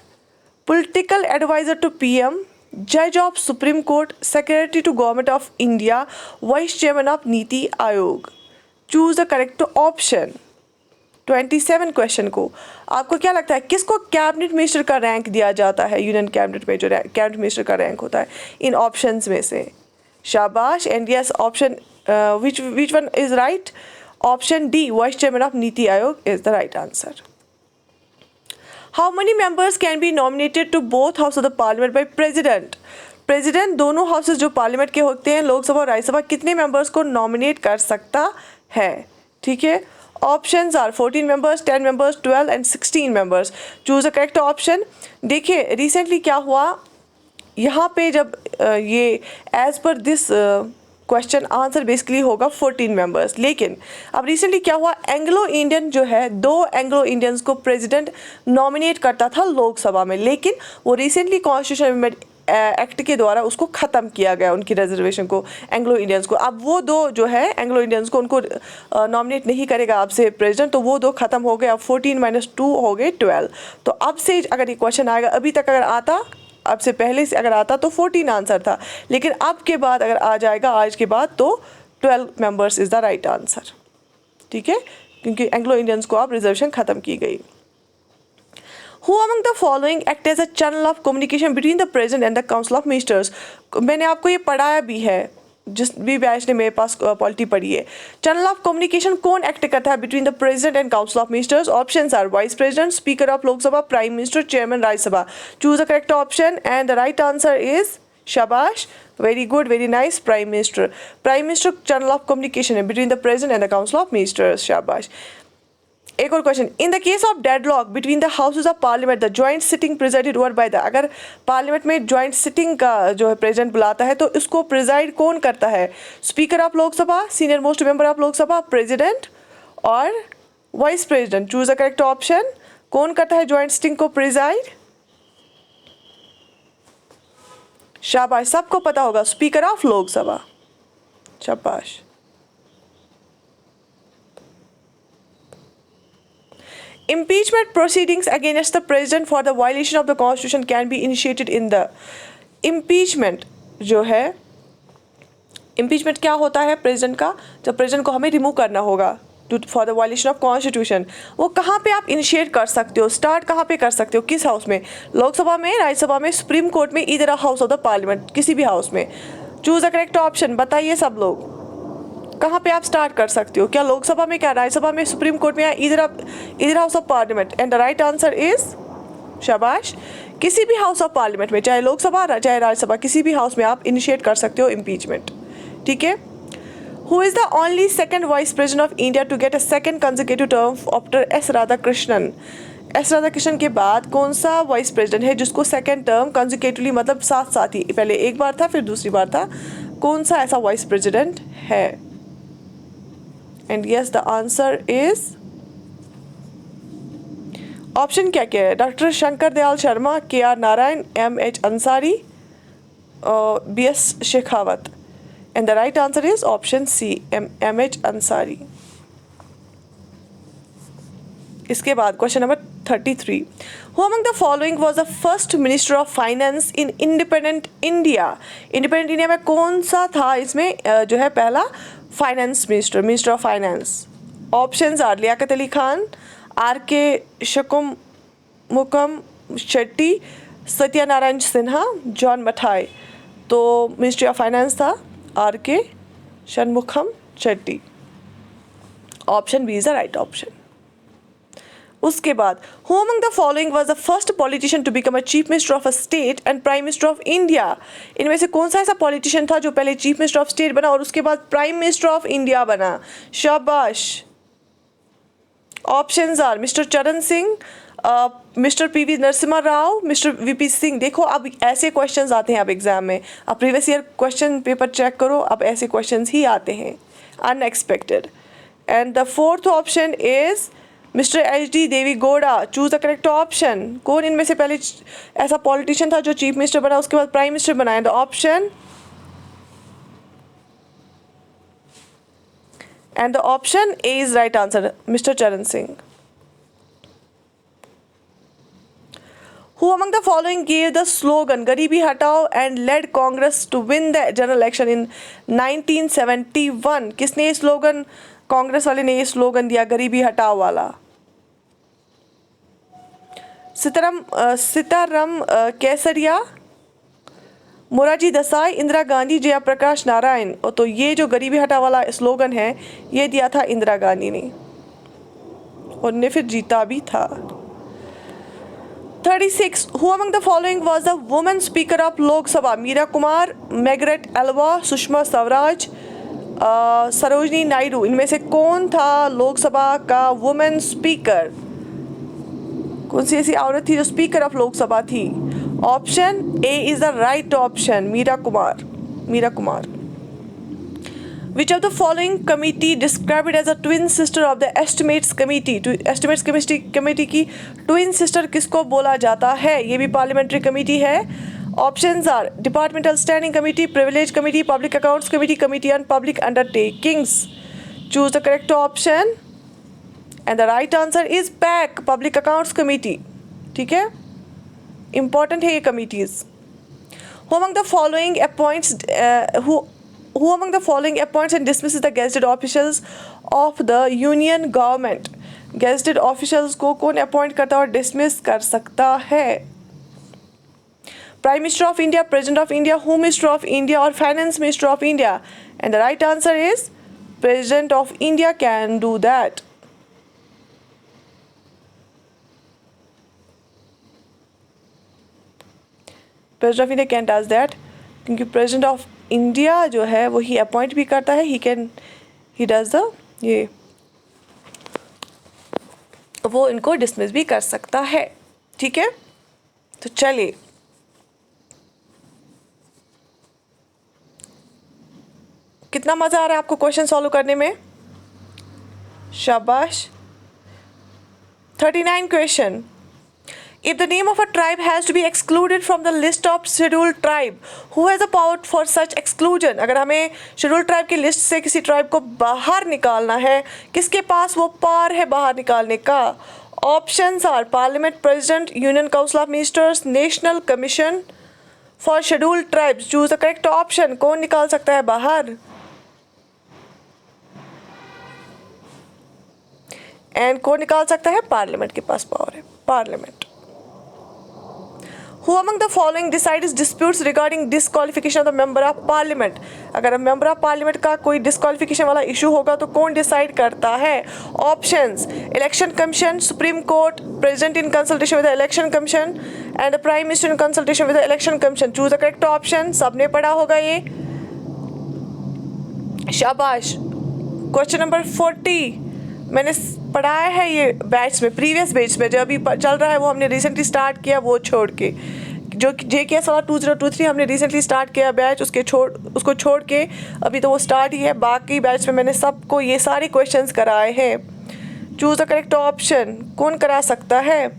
political advisor to PM, जज of supreme court, secretary to government of India, vice chairman of NITI Aayog. Choose the correct option. 27 question को आपको क्या लगता है किसको कैबिनेट मिनिस्टर का रैंक दिया जाता है? यूनियन कैबिनेट में जो कैबिनेट मिनिस्टर का रैंक होता है इन ऑप्शंस में से। शाबाश। And yes, option which one is right? Option D, vice chairman of Niti Aayog is the right answer. How many members can be nominated to both house of the parliament by president? President दोनों हाउसेस जो पार्लियामेंट के होते हैं, लोकसभा और राज्यसभा, कितने मेंबर्स को नॉमिनेट कर सकता है? ठीक है, options are 14 members, 10 members, 12 and 16 members. Choose the correct option. देखिए रिसेंटली क्या हुआ यहाँ पे, जब ये as per this question answer basically होगा 14 मेंबर्स, लेकिन अब रिसेंटली क्या हुआ, एंग्लो इंडियन जो है, 2 एंग्लो इंडियंस को प्रेसिडेंट नॉमिनेट करता था लोकसभा में, लेकिन वो रिसेंटली कॉन्स्टिट्यूशन अमेंडमेंट एक्ट के द्वारा उसको ख़त्म किया गया, उनकी रिजर्वेशन को, एंग्लो इंडियंस को। अब वो 2 जो है एंग्लो इंडियंस को, उनको नॉमिनेट नहीं करेगा आपसे प्रेसिडेंट, तो वो 2 ख़त्म हो गए। अब 14 - 2 हो गए 12। तो अब से अगर ये क्वेश्चन आएगा, अभी तक अगर आता, अब से पहले से अगर आता तो 14 आंसर था, लेकिन अब के बाद अगर आ जाएगा आज के बाद तो 12 members is the right answer. ठीक है, क्योंकि एंग्लो इंडियंस को अब रिजर्वेशन ख़त्म की गई। Who among the following act as a channel of communication between the president and the council of ministers? मैंने आपको ये पढ़ाया भी है, जिस भी बैच ने मेरे पास पॉलिटी पढ़ी है। चैनल ऑफ कम्युनिकेशन कौन एक्ट करता है between the president and council of ministers? Options are vice president, speaker of Lok Sabha, prime minister, chairman Rajya Sabha. Choose the correct option and the right answer is, शाबाश, very good, very nice, prime minister. Prime minister channel of communication है between the president and the council of ministers. शाबाश। एक और क्वेश्चन, in the case of deadlock between the houses of parliament the joint sitting presided over by the, अगर पार्लियामेंट में ज्वाइंट सिटिंग का जो है प्रेसिडेंट बुलाता है तो इसको प्रिजाइड कौन करता है? Speaker of Lok Sabha, senior most member of Lok Sabha, president और vice president. Choose the correct option. कौन करता है ज्वाइंट सिटिंग को प्रिजाइड? शाबाश, सबको पता होगा, स्पीकर ऑफ लोकसभा। शाबाश। Impeachment proceedings against the president for the violation of the constitution can be initiated in the, impeachment जो है, impeachment क्या होता है प्रेसिडेंट का? जब प्रेसिडेंट को हमें रिमूव करना होगा for the violation of constitution, वो कहाँ पे आप इनिशिएट कर सकते हो, स्टार्ट कहाँ पे कर सकते हो, किस हाउस में? लोकसभा में, राज्यसभा में, सुप्रीम कोर्ट में, इधर हाउस ऑफ द पार्लियामेंट, किसी भी हाउस में। Choose the correct option. बताइए सब लोग, कहाँ पे आप स्टार्ट कर सकते हो? क्या लोकसभा में, क्या राज्यसभा में, सुप्रीम कोर्ट में, या इधर house of parliament? And the right answer is, शाबाश, किसी भी हाउस ऑफ पार्लियामेंट में, चाहे लोकसभा चाहे राज्यसभा, किसी भी हाउस में आप इनिशिएट कर सकते हो इम्पीचमेंट। ठीक है। Who is the only second vice president of India to get a second consecutive term after S Radhakrishnan? S Radhakrishnan के बाद कौन सा वाइस प्रेसिडेंट है जिसको सेकंड टर्म कंसेक्यूटिवली, मतलब साथ साथ ही, पहले एक बार था फिर दूसरी बार था, कौन सा ऐसा वाइस प्रेसिडेंट है? And yes, the answer is, option क्या क्या है? Doctor Shankar Dayal Sharma, KR Narayan, MH Ansari, BS Shekhawat. And the right answer is option C, MH Ansari. इसके बाद question number 33. Who among the following was the first minister of finance in independent India? Independent India में कौन सा था इसमें जो है पहला finance minister of finance? Options are Liaquat Ali Khan, R K Shanmukham Shetty, Satyanarayan Sinha, John Mathai. तो मिनिस्ट्री ऑफ फाइनेंस था R K Shanmukham Shetty. Option B is the right option. उसके बाद who among the following was the first politician to become a chief minister of a state and prime minister of India? इनमें से कौन सा ऐसा पॉलिटिशियन था जो पहले चीफ मिनिस्टर ऑफ स्टेट बना और उसके बाद प्राइम मिनिस्टर ऑफ इंडिया बना? शाबाश. ऑप्शंस आर मिस्टर चरण Singh, mister PV Narasimha Rao, mister VP Singh. देखो अब ऐसे क्वेश्चंस आते हैं अब एग्जाम में. अब previous year question paper check करो, अब ऐसे क्वेश्चंस ही आते हैं unexpected. And the fourth option is mister H D. Deve Gowda. Choose the correct option. कौन इनमें से पहले ऐसा पॉलिटिशियन था जो चीफ मिनिस्टर बना उसके बाद प्राइम मिनिस्टर बना? The option and the option A is right answer, Mr. Charan Singh. Who among the following gave the slogan Garibi Hatao and led Congress to win the general election in 1971? किसने ये स्लोगन, कांग्रेस वाले ने ये स्लोगन दिया गरीबी हटाओ वाला? सीताराम केसरिया, मोरारजी देसाई, इंदिरा गांधी, जयप्रकाश नारायण. और तो ये जो गरीबी हटा वाला स्लोगन है ये दिया था इंदिरा गांधी ने और ने फिर जीता भी था. 36. Who among the following was the woman speaker of लोक सभा? मीरा कुमार, मैगरेट एल्वा, सुषमा स्वराज, सरोजनी नायडू. इनमें से कौन था लोकसभा का वुमेन स्पीकर? कौन सी ऐसी औरत थी जो स्पीकर ऑफ लोकसभा थी? Option A is the right option, Meira Kumar. Which of the following committee described as a twin sister of the estimates committee? estimates committee की twin sister किसको बोला जाता है? ये भी पार्लियामेंट्री कमेटी है. Options are departmental standing committee, privilege committee, public accounts committee, committee on public undertakings. Choose the correct option and the right answer is PAC, public accounts committee. ठीक है, इंपॉर्टेंट है ये committees. Who among the following appoints who among the following appoints and dismisses the gazetted officials of the union government? gazetted officials को कौन अपॉइंट करता है और डिसमिस कर सकता है? Prime minister of India, president of India, home minister of India और finance minister of India. And the right answer is president of India can do that. President of India can does that क्योंकि प्रेसिडेंट ऑफ इंडिया जो है वो ही अपॉइंट भी करता है. ही डज द ये वो इनको डिसमिस भी कर सकता है. ठीक है, तो चलिए कितना मज़ा आ रहा है आपको क्वेश्चन सॉल्व करने में? शाबाश. 39 question. If the name of a tribe has to be excluded from the list of scheduled tribe, who has the power for such exclusion? अगर हमें scheduled tribe की लिस्ट से किसी ट्राइब को बाहर निकालना है, किसके पास वो पावर है बाहर निकालने का? Options are parliament, president, union council of ministers, national commission for scheduled tribes. Choose the correct option. कौन निकाल सकता है बाहर? एंड कौन निकाल सकता है? पार्लियामेंट के पास पावर है, parliament. Who among the following decides disputes regarding disqualification of the member of parliament? अगर मेंबर ऑफ पार्लियामेंट का कोई डिस्क्वालिफिकेशन वाला इशू होगा तो कौन डिसाइड करता है? Options election commission, supreme court, president in consultation with the election commission and the prime minister in consultation with the election commission. Choose the correct option. सबने पढ़ा होगा ये. शाबाश. क्वेश्चन नंबर 40 मैंने पढ़ाया है ये बैच में, प्रीवियस बैच में जो अभी चल रहा है वो हमने रिसेंटली स्टार्ट किया, वो छोड़ के जो JKS वाला 2023 हमने रिसेंटली स्टार्ट किया बैच, उसको छोड़ के अभी तो वो स्टार्ट ही है. बाकी बैच में मैंने सबको ये सारे क्वेश्चंस कराए हैं. Choose the correct option. कौन करा सकता है?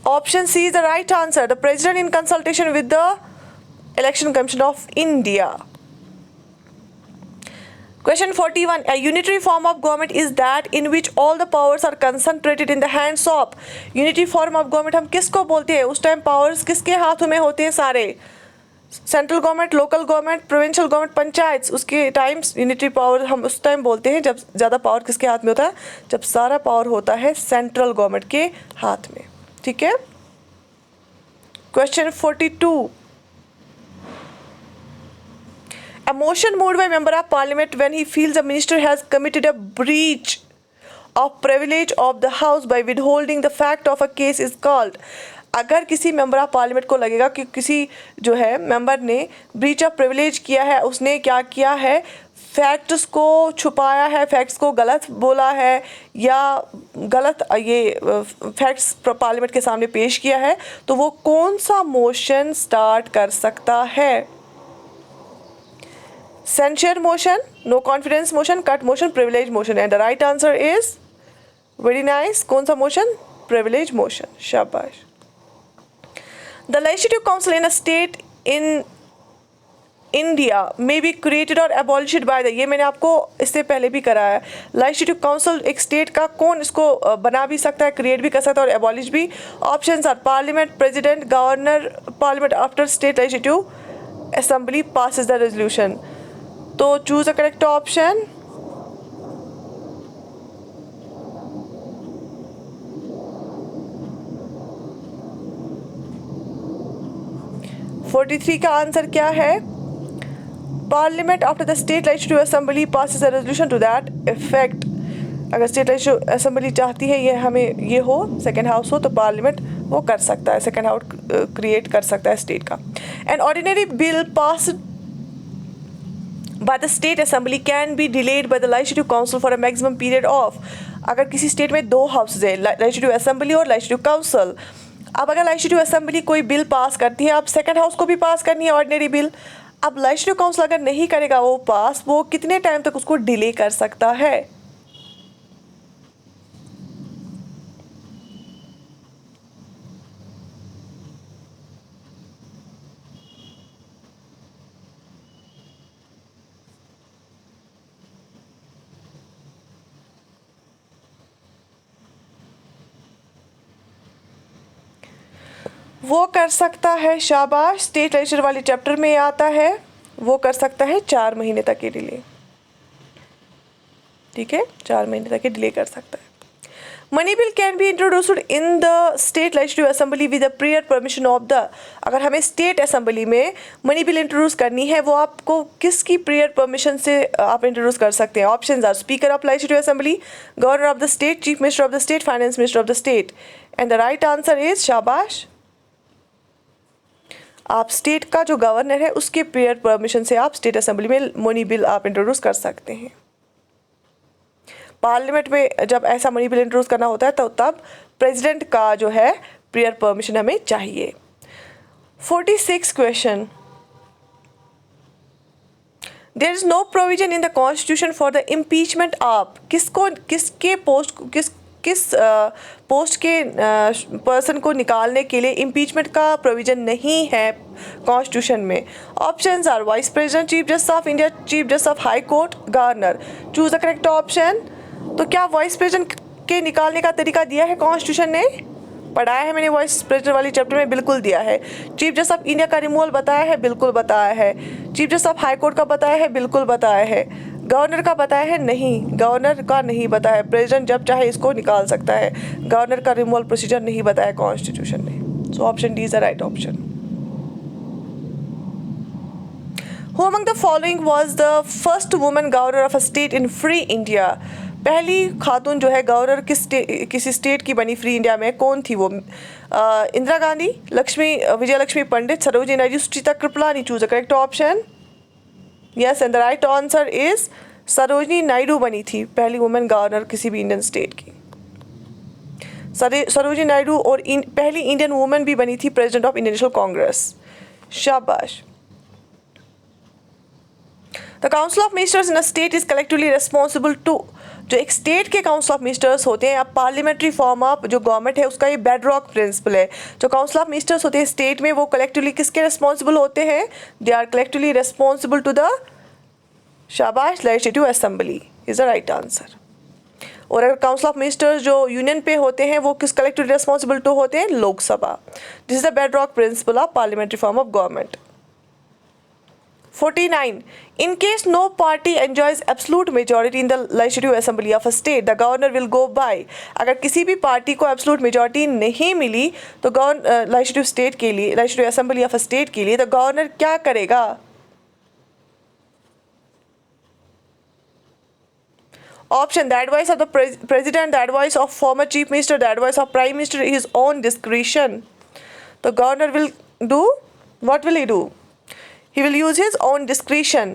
Option C is the right answer, the president in consultation with the election commission of India. Question 41. A unitary form of government is that in which all the powers are concentrated in the hands of. Unitary form of government हम किसको बोलते हैं? उस टाइम पावर्स किसके हाथों में होते हैं सारे? Central government, local government, provincial government, panchayat, उसके टाइम्स यूनिटरी पावर हम उस टाइम बोलते हैं जब ज़्यादा पावर किसके हाथ में होता है? जब सारा पावर होता है सेंट्रल गवर्नमेंट के हाथ में। ठीक है। Question 42. A motion moved by member of parliament when he feels a minister has committed a breach of privilege of the house by withholding the fact of a case is called. अगर किसी मेंबर ऑफ पार्लियामेंट को लगेगा कि किसी जो है मेंबर ने ब्रीच ऑफ प्रिविलेज किया है, उसने क्या किया है, फैक्ट्स को छुपाया है, फैक्ट्स को गलत बोला है या गलत ये फैक्ट्स पार्लियामेंट के सामने पेश किया है, तो वो कौन सा मोशन स्टार्ट कर सकता है? Censure motion, no confidence motion, cut motion, privilege motion, and the right answer is very nice. कौन सा motion? Privilege motion. शाबाश. The legislative council in a state in India may be created or abolished by the. ये मैंने आपको इससे पहले भी कराया। Legislative council एक state का कौन इसको बना भी सकता है, create भी कर सकता है और abolish भी। Options are parliament, president, governor, parliament after state legislative assembly passes the resolution. तो choose the correct option. (43) का आंसर क्या है? Parliament after the state legislative assembly passes a resolution to that effect. अगर स्टेट लेजिस्लेटिव असेंबली चाहती है ये हमें ये हो, सेकेंड हाउस हो, तो पार्लियामेंट वो कर सकता है, सेकेंड हाउस क्रिएट कर सकता है स्टेट का। An ordinary bill pass by the state assembly can be delayed by the legislative council for a maximum period of. अगर किसी स्टेट में दो हाउसेज है, लेजिस्लेटिव असेंबली और लेजिस्लेटिव काउंसिल, अब अगर लेजिस्लेटिव असेंबली कोई बिल पास करती है, अब सेकंड हाउस को भी पास करनी है ऑर्डिनरी बिल, अब लेजिस्लेटिव काउंसिल अगर नहीं करेगा वो पास, वो कितने टाइम तक उसको डिले कर सकता है? वो कर सकता है, शाबाश, स्टेट लेजिस्लेचर वाले चैप्टर में आता है, वो कर सकता है 4 महीने तक के डिले। ठीक है, 4 महीने तक के डिले कर सकता है। Money bill can be introduced in the state legislative assembly with the prior permission of the. अगर हमें स्टेट असेंबली में मनी बिल इंट्रोड्यूस करनी है, वो आपको किसकी प्रियर परमिशन से आप इंट्रोड्यूस कर सकते हैं? Options are speaker of legislative assembly, governor of the state, chief minister of the state, finance minister of the state, and the right answer is, शाबाश, आप स्टेट का जो गवर्नर है उसके प्रियर परमिशन से आप स्टेट असेंबली में मनी बिल आप इंट्रोड्यूस कर सकते हैं। पार्लियामेंट में जब ऐसा मनी बिल इंट्रोड्यूस करना होता है तो तब प्रेसिडेंट का जो है प्रियर परमिशन हमें चाहिए। 46 question, there is no provision in the constitution for the impeachment of. किसके किस पोस्ट के पर्सन को निकालने के लिए इम्पीचमेंट का प्रोविज़न नहीं है कॉन्स्टिट्यूशन में? Options are vice president, chief justice of India, chief justice of high court, governor. Choose the correct option. तो क्या वाइस प्रेसिडेंट के निकालने का तरीका दिया है कॉन्स्टिट्यूशन ने? पढ़ाया है मैंने वाइस प्रेसिडेंट वाली चैप्टर में, बिल्कुल दिया है। चीफ जस्टिस ऑफ इंडिया का रिमूवल बताया है, बिल्कुल बताया है। Chief justice of high court का बताया है, बिल्कुल बताया है। गवर्नर का बताया है, नहीं, गवर्नर का नहीं बताया है। प्रेसिडेंट जब चाहे इसको निकाल सकता है, गवर्नर का रिमूवल प्रोसीजर नहीं बताया कॉन्स्टिट्यूशन ने। So option D is the right option. Who among the following was the first woman governor of a state in free India? पहली खातून जो है गवर्नर किसी स्टेट की बनी फ्री इंडिया में, कौन थी वो? Indira Gandhi, Vijay Lakshmi Pandit, Sarojini Naidu, Sucheta Kripalani. Choose the correct option. Yes, and the right answer is Sarojini Naidu बनी थी पहली वुमेन गवर्नर किसी भी इंडियन स्टेट की। सरोजिनी नायडू और पहली इंडियन वुमेन भी बनी थी president of Indian national congress. शाबाश। The council of ministers in a state is collectively responsible to. जो एक स्टेट के काउंसिल ऑफ मिनिस्टर्स होते हैं, अब पार्लियामेंट्री फॉर्म ऑफ जो गवर्नमेंट है उसका ये बेडरॉक प्रिंसिपल है। जो काउंसिल ऑफ मिनिस्टर्स होते हैं स्टेट में, वो कलेक्टिवली किसके रिस्पॉन्सिबल होते हैं? They are collectively responsible to the शाबाश, legislative assembly is the right answer. और अगर काउंसिल ऑफ मिनिस्टर्स जो यूनियन पे होते हैं वो किस कलेक्टिव रिस्पॉन्सिबल टू होते हैं? Lok Sabha. This is the bedrock principle of parliamentary form of government. 49. In case no party enjoys absolute majority in the legislative assembly of a state, the governor will go by. अगर किसी भी पार्टी को absolute majority नहीं मिली तो legislative state के लिए, legislative assembly of a state के लिए, तो गवर्नर क्या करेगा? Option: the advice of the president, the advice of former chief minister, the advice of prime minister, his own discretion. The governor will do, what will he do? He will use his own discretion.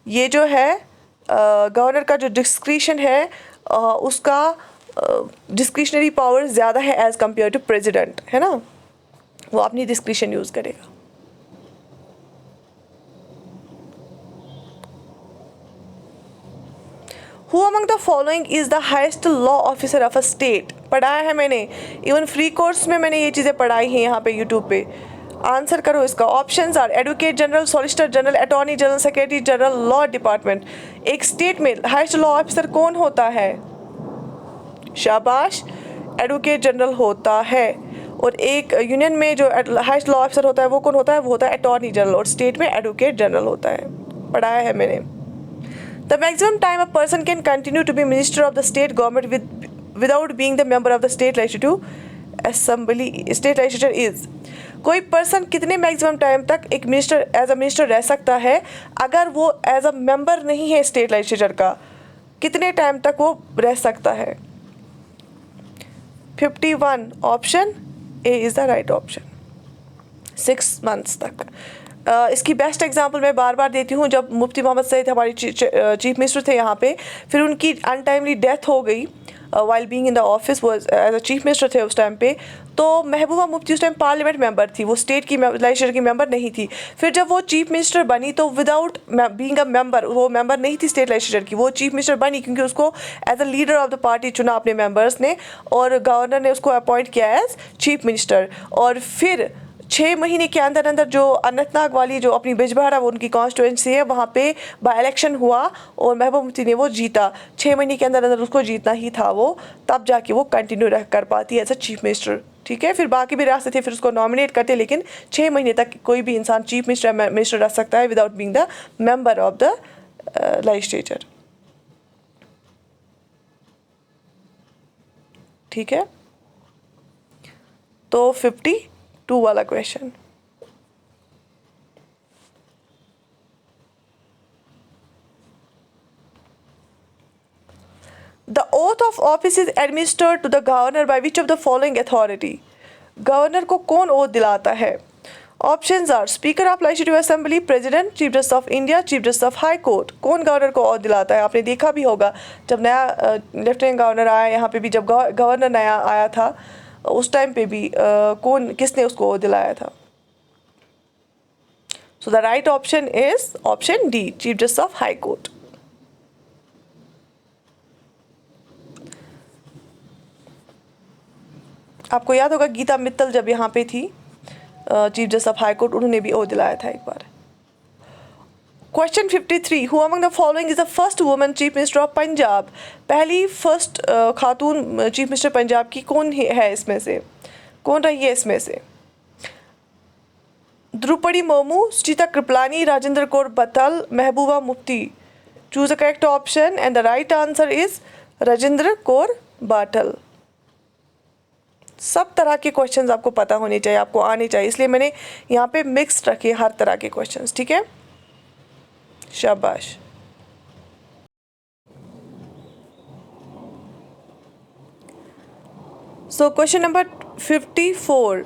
ये जो है गवर्नर का जो डिस्क्रिशन है उसका डिस्क्रिशनरी पावर ज़्यादा है एज कम्पेयर टू प्रेसिडेंट, है ना, वो अपनी डिस्क्रिशन यूज़ करेगा। Who among the following is the highest law officer of a state? पढ़ाया है मैंने, इवन फ्री कोर्स में मैंने ये चीज़ें पढ़ाई हैं यहाँ पे यूट्यूब पे। आंसर करो इसका। Options are advocate general, solicitor general, attorney general, secretary general, law department. एक स्टेट में हाईएस्ट लॉ ऑफिसर कौन होता है? शाबाश, एडवोकेट जनरल होता है। और एक यूनियन में जो हाईएस्ट लॉ ऑफिसर होता है वो कौन होता है? वो होता है अटॉर्नी जनरल, और स्टेट में एडवोकेट जनरल होता है। पढ़ाया है मैंने। The maximum time a person can continue to be minister of the state government without being the member of the state legislative assembly, state legislature is. कोई पर्सन कितने मैक्सिमम टाइम तक एक मिनिस्टर एज अ मिनिस्टर रह सकता है अगर वो एज अ मेंबर नहीं है स्टेट लेजिस्लेचर का? कितने टाइम तक वो रह सकता है? 51, option A is the right option, 6 months तक। इसकी बेस्ट एग्जांपल मैं बार बार देती हूँ। जब मुफ्ती मोहम्मद सईद हमारे चीफ मिनिस्टर थे यहाँ पे, फिर उनकी अनटाइमली डेथ हो गई while being in the office, वो एज अ चीफ मिनिस्टर थे उस टाइम पे। तो महबूबा मुफ्ती उस टाइम पार्लियामेंट मेंबर थी, वो स्टेट की लेजिस्लेचर की मेंबर नहीं थी। फिर जब वो चीफ मिनिस्टर बनी तो विदाउट बीइंग अ मेंबर, वो मेंबर नहीं थी स्टेट लेजिस्लेचर की, वो चीफ मिनिस्टर बनी क्योंकि उसको as a leader of the party चुना अपने मेंबर्स ने, और गवर्नर ने उसको अपॉइंट किया एज चीफ मिनिस्टर। और फिर 6 महीने के अंदर अंदर जो अनंतनाग वाली जो अपनी बिजबहारा वो उनकी कॉन्स्टिट्यूंसी है, वहाँ पे बाई इलेक्शन हुआ और महबूबा मुफ्ती ने वो जीता। 6 महीने के अंदर अंदर उसको जीतना ही था वो, तब जाके वो कंटिन्यू रह कर पाती एज अ चीफ मिनिस्टर। ठीक है, फिर बाकी भी रियासत थे फिर उसको नॉमिनेट करते, लेकिन 6 महीने तक कोई भी इंसान चीफ मिनिस्टर रह सकता है without being the member of the legislature. ठीक है, तो 52 वाला question. The oath of office is administered to the governor by which of the following authority? Governor को कौन ओथ दिलाता है? Options are speaker of legislative assembly, president, chief justice of India, chief justice of high court. कौन गवर्नर को ओथ दिलाता है? आपने देखा भी होगा जब नया लेफ्टिनेंट गवर्नर आया यहाँ पे भी, जब गवर्नर नया आया था उस टाइम पे भी किसने उसको ओथ दिलाया था? So the right option is option D, chief justice of high court. आपको याद होगा गीता मित्तल जब यहाँ पे थी chief justice of high court, उन्होंने भी ओथ दिलाया था एक बार। Question 53, who among the following is the first woman chief minister of Punjab? पहली फर्स्ट खातून चीफ मिनिस्टर पंजाब की कौन है इसमें से? कौन रही है इसमें से? Draupadi Murmu, Sucheta Kripalani, Rajendra Kaur Battal, Mehbooba Mufti. Choose the correct option and the right answer is Rajendra Kaur Battal. सब तरह के क्वेश्चंस आपको पता होने चाहिए, आपको आने चाहिए, इसलिए मैंने यहाँ पे मिक्स रखे हर तरह के क्वेश्चंस। ठीक है, शाबाश। So question number 54,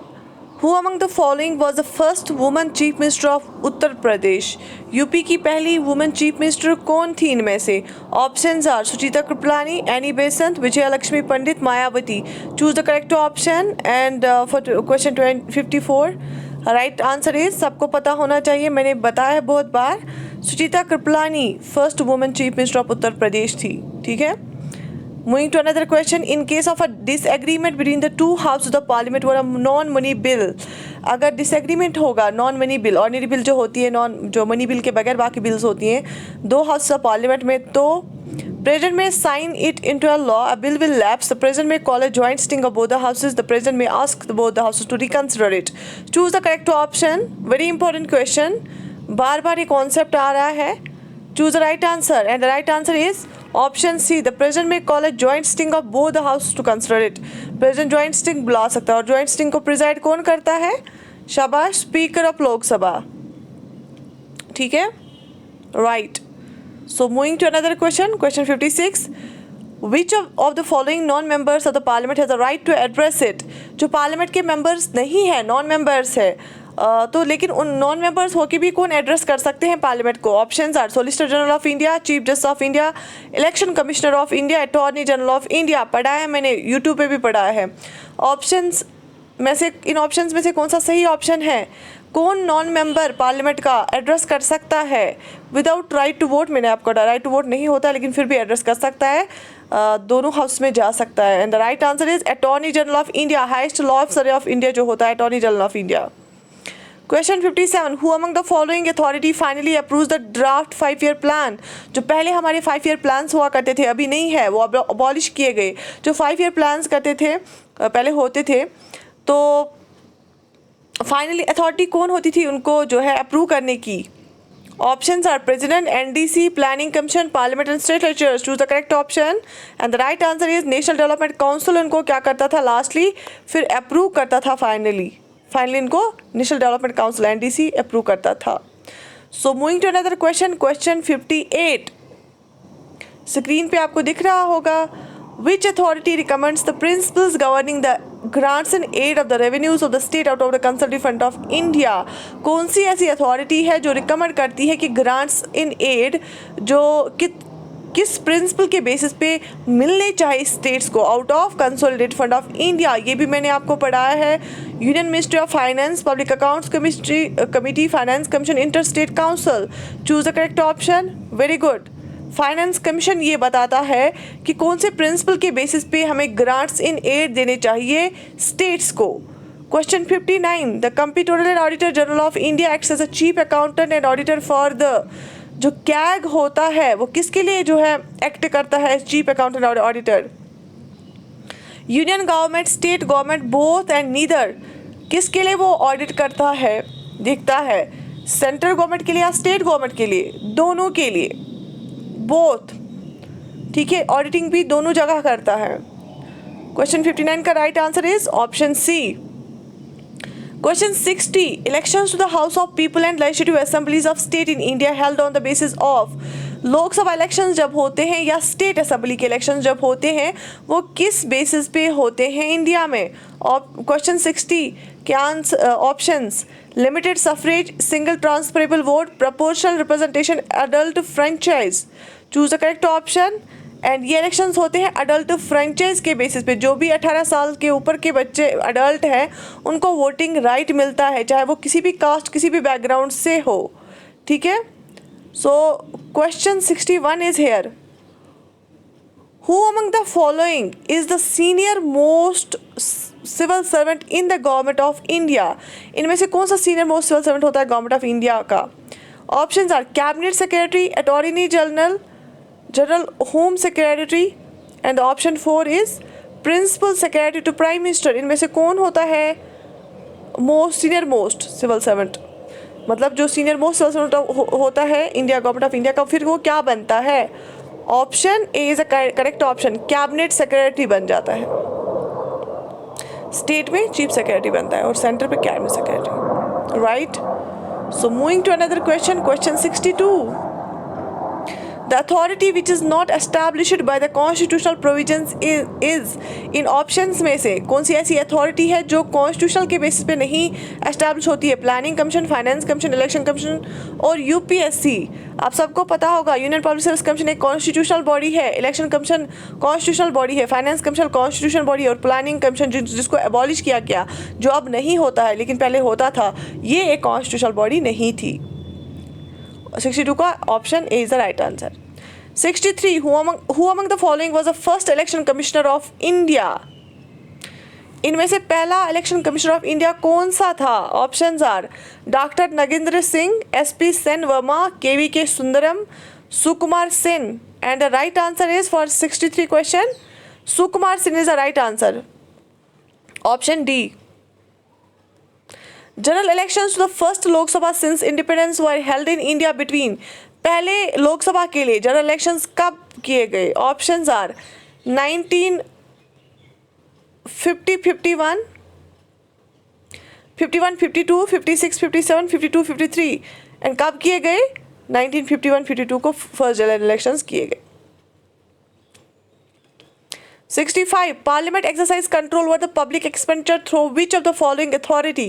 who among the following was the first woman chief minister of Uttar Pradesh? UP की पहली वुमन चीफ मिनिस्टर कौन थी इनमें से? Options are Sucheta Kripalani, Annie Besant, Vijaya Lakshmi Pandit, Mayawati. Choose the correct option and for question 54 right answer is, सबको पता होना चाहिए, मैंने बताया है बहुत बार, Sucheta Kripalani first woman chief minister of Uttar प्रदेश थी। ठीक है, moving to another question, in case of a disagreement between the two houses of the parliament for a non-money bill, अगर डिसएग्रीमेंट होगा non money bill, ordinary bill जो होती है, जो मनी बिल के बगैर बाकी बिल्स होती हैं, दो हाउस ऑफ पार्लियामेंट में, तो President may sign it into a law. A bill will lapse. The president may call a joint sitting of both the houses. The president may ask both the houses to reconsider it. Choose the correct option. Very important question. बार बार ये कॉन्सेप्ट आ रहा है. Choose the right answer, and the right answer is option C. The president may call a joint sitting of both the houses to consider it. President joint sitting बुला सकता है, और joint sitting को preside कौन करता है? शाबाश, स्पीकर ऑफ लोकसभा. ठीक है, right. So moving to another question, question 56. Which of the following non-members of the parliament has the right to address it? जो पार्लियामेंट के मेंबर्स नहीं है, नॉन मेंबर्स है, तो लेकिन उन नॉन मेंबर्स होके भी कौन एड्रेस कर सकते हैं पार्लियामेंट को? Options are solicitor general of India, chief justice of India, election commissioner of India, attorney general of India. पढ़ा है मैंने, यूट्यूब पे भी पढ़ा है. ऑप्शंस में से, इन ऑप्शंस में से कौन सा सही ऑप्शन है? कौन नॉन मेंबर पार्लियामेंट का एड्रेस कर सकता है विदाउट राइट टू वोट? मैंने आपको राइट टू वोट नहीं होता, लेकिन फिर भी एड्रेस कर सकता है, दोनों हाउस में जा सकता है. And the right answer is attorney general of India, highest law officer of India जो होता है attorney general of India. Question 57. Who among the following authority finally approves the draft 5-year plan? जो पहले हमारे 5-year प्लान्स हुआ करते थे, अभी नहीं है, वो अबॉलिश किए गए. जो 5-year प्लान्स करते थे, पहले होते थे, तो फाइनली अथॉरिटी कौन होती थी उनको जो है अप्रूव करने की? Options are president, NDC, planning commission, parliament and state legislatures. Choose the correct option, and the right answer is national development council. उनको क्या करता था लास्टली, फिर अप्रूव करता था फाइनली इनको national development council NDC approve करता था. So moving to another question, question 58. Screen पे आपको दिख रहा होगा. Which authority recommends the principles governing the grants and aid of the revenues of the state out of the consultative fund of India? कौन सी ऐसी अथॉरिटी है जो रिकमेंड करती है कि ग्रांट्स इन एड जो किस प्रिंसिपल के बेसिस पे मिलने चाहिए स्टेट्स को out of consolidated fund of India? ये भी मैंने आपको पढ़ाया है. Union ministry of finance, public accounts committee, finance commission, inter state council. Choose the correct option. Very good. Finance commission ये बताता है कि कौन से प्रिंसिपल के बेसिस पे हमें ग्रांट्स इन एड देने चाहिए स्टेट्स को. Question 59. The comptroller auditor general of India acts as a chief accountant and auditor for the. जो कैग होता है वो किसके लिए जो है एक्ट करता है चीफ अकाउंटेंट और auditor? Union government, state government, both and neither. किसके लिए वो ऑडिट करता है, देखता है? सेंट्रल गवर्नमेंट के लिए या स्टेट गवर्नमेंट के लिए? दोनों के लिए, बोथ. ठीक है, ऑडिटिंग भी दोनों जगह करता है. क्वेश्चन 59 का right answer is option C. Question 60. Elections to the house of people and legislative assemblies of state in India held on the basis of. Lok Sabha elections जब होते हैं या स्टेट असेंबली के इलेक्शंस जब होते हैं, वो किस बेसिस पे होते हैं इंडिया में? क्वेश्चन 60 के answer options: limited suffrage, single transferable vote, proportional representation, adult franchise. Choose the correct option. And ये इलेक्शंस होते हैं अडल्ट फ्रेंचाइज के बेसिस पे. जो भी 18 साल के ऊपर के बच्चे अडल्ट हैं उनको वोटिंग राइट मिलता है, चाहे वो किसी भी कास्ट, किसी भी बैकग्राउंड से हो. ठीक है. So question 61 is here. Who among the following is the senior most civil servant in the government of India? इनमें से कौन सा senior most civil servant होता है गवर्नमेंट ऑफ इंडिया का? Options are cabinet secretary, attorney general, general home secretary, and option 4 is principal secretary to prime minister. इनमें से कौन होता है सीनियर मोस्ट सिविल सर्वेंट? मतलब जो सीनियर मोस्ट सिविल सर्वेंट होता है इंडिया गवर्नमेंट ऑफ इंडिया का, फिर वो क्या बनता है? Option A is a correct option. Cabinet secretary बन जाता है. स्टेट में चीफ सेक्रेटरी बनता है और सेंटर पे cabinet secretary. Right. So moving to another question, question 62. The authority which is not established by the constitutional provisions is in options में से कौन सी ऐसी अथॉरिटी है जो कॉन्स्टिट्यूशनल के बेसिस पे नहीं एस्टैब्लिश होती है? Planning commission, finance commission, election commission और यूपीएससी. आप सबको पता होगा यूनियन पब्लिक सर्विस कमीशन एक कॉन्स्टिट्यूशनल बॉडी है, इलेक्शन कमीशन कॉन्स्टिट्यूशनल बॉडी है, फाइनेंस कमीशन कॉन्स्टिट्यूशनल बॉडी है, और प्लानिंग कमीशन जिसको एबॉलिश किया गया, जो अब नहीं होता है लेकिन पहले होता था, ये एक कॉन्स्टिट्यूशनल बॉडी नहीं थी. 62 का option A is the right answer. 63. Who among the following was the first election commissioner of India? इनमें से पहला इलेक्शन कमिश्नर ऑफ इंडिया कौन सा था? Options are doctor Nagendra Singh, SP Sen Varma, KVK Sundaram, Sukumar Sen, and the right answer is for 63 question Sukumar Sen is the right answer. Option D. General elections to the first Lok Sabha since independence were held in India between. पहले लोकसभा के लिए जनरल इलेक्शंस कब किए गए? ऑप्शंस आर 1950, 51, 51, 52, 56, 57, 52, 53 एंड कब किए गए? 1951, 52 को फर्स्ट जनरल इलेक्शंस किए गए. 65. Parliament exercise control over the public expenditure through which of the following authority?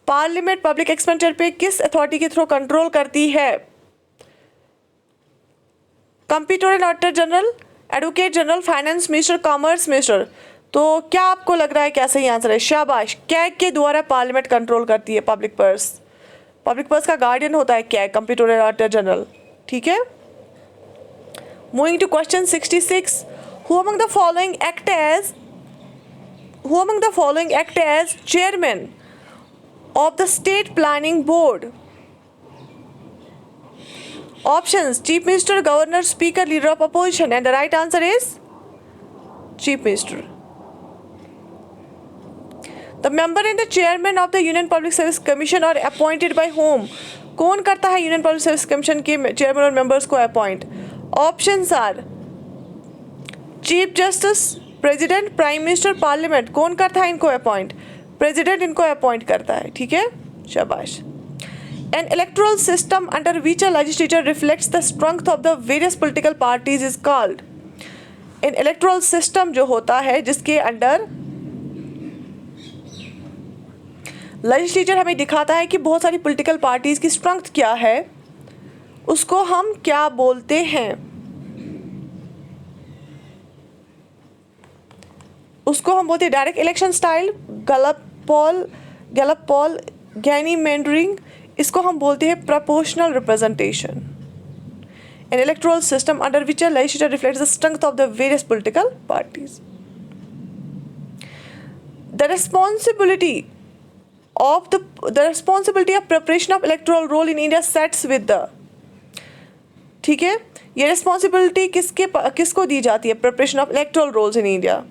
Parliament public expenditure पे किस अथॉरिटी के थ्रू कंट्रोल करती है? Comptroller and auditor general, advocate general, finance minister, commerce minister. तो क्या आपको लग रहा है क्या सही आंसर है? शाबाश. कैग के द्वारा पार्लियामेंट कंट्रोल करती है पब्लिक पर्स. पब्लिक पर्स का गार्डियन होता है CAG, comptroller and auditor general. ठीक है. Moving to question 66. Who among the following act as chairman of the State Planning Board? Options: Chief Minister, Governor, Speaker, Leader of Opposition, and the right answer is Chief Minister. The member and the chairman of the Union Public Service Commission are appointed by whom? कौन करता है Union Public Service Commission के chairman और members को appoint? Options are chief justice, president, prime minister, parliament. कौन करता है इनको अपॉइंट? प्रेसिडेंट इनको अपॉइंट करता है. ठीक है, शाबाश. N electoral system under which a legislature reflects the strength of the various political parties is called. In electoral system जो होता है जिसके अंडर लेजिस्लेचर हमें दिखाता है कि बहुत सारी पॉलिटिकल पार्टीज की स्ट्रेंथ क्या है, उसको हम क्या बोलते हैं? उसको हम बोलते हैं डायरेक्ट इलेक्शन स्टाइल, गैलप पोल, गैनीमेंडरिंग. इसको हम बोलते हैं proportional representation. N electoral system under which a legislature reflects the strength of the various political parties. The responsibility of preparation of electoral roll in India sets with the. ठीक है, ये रिस्पॉन्सिबिलिटी किसको दी जाती है? Preparation of electoral rolls in India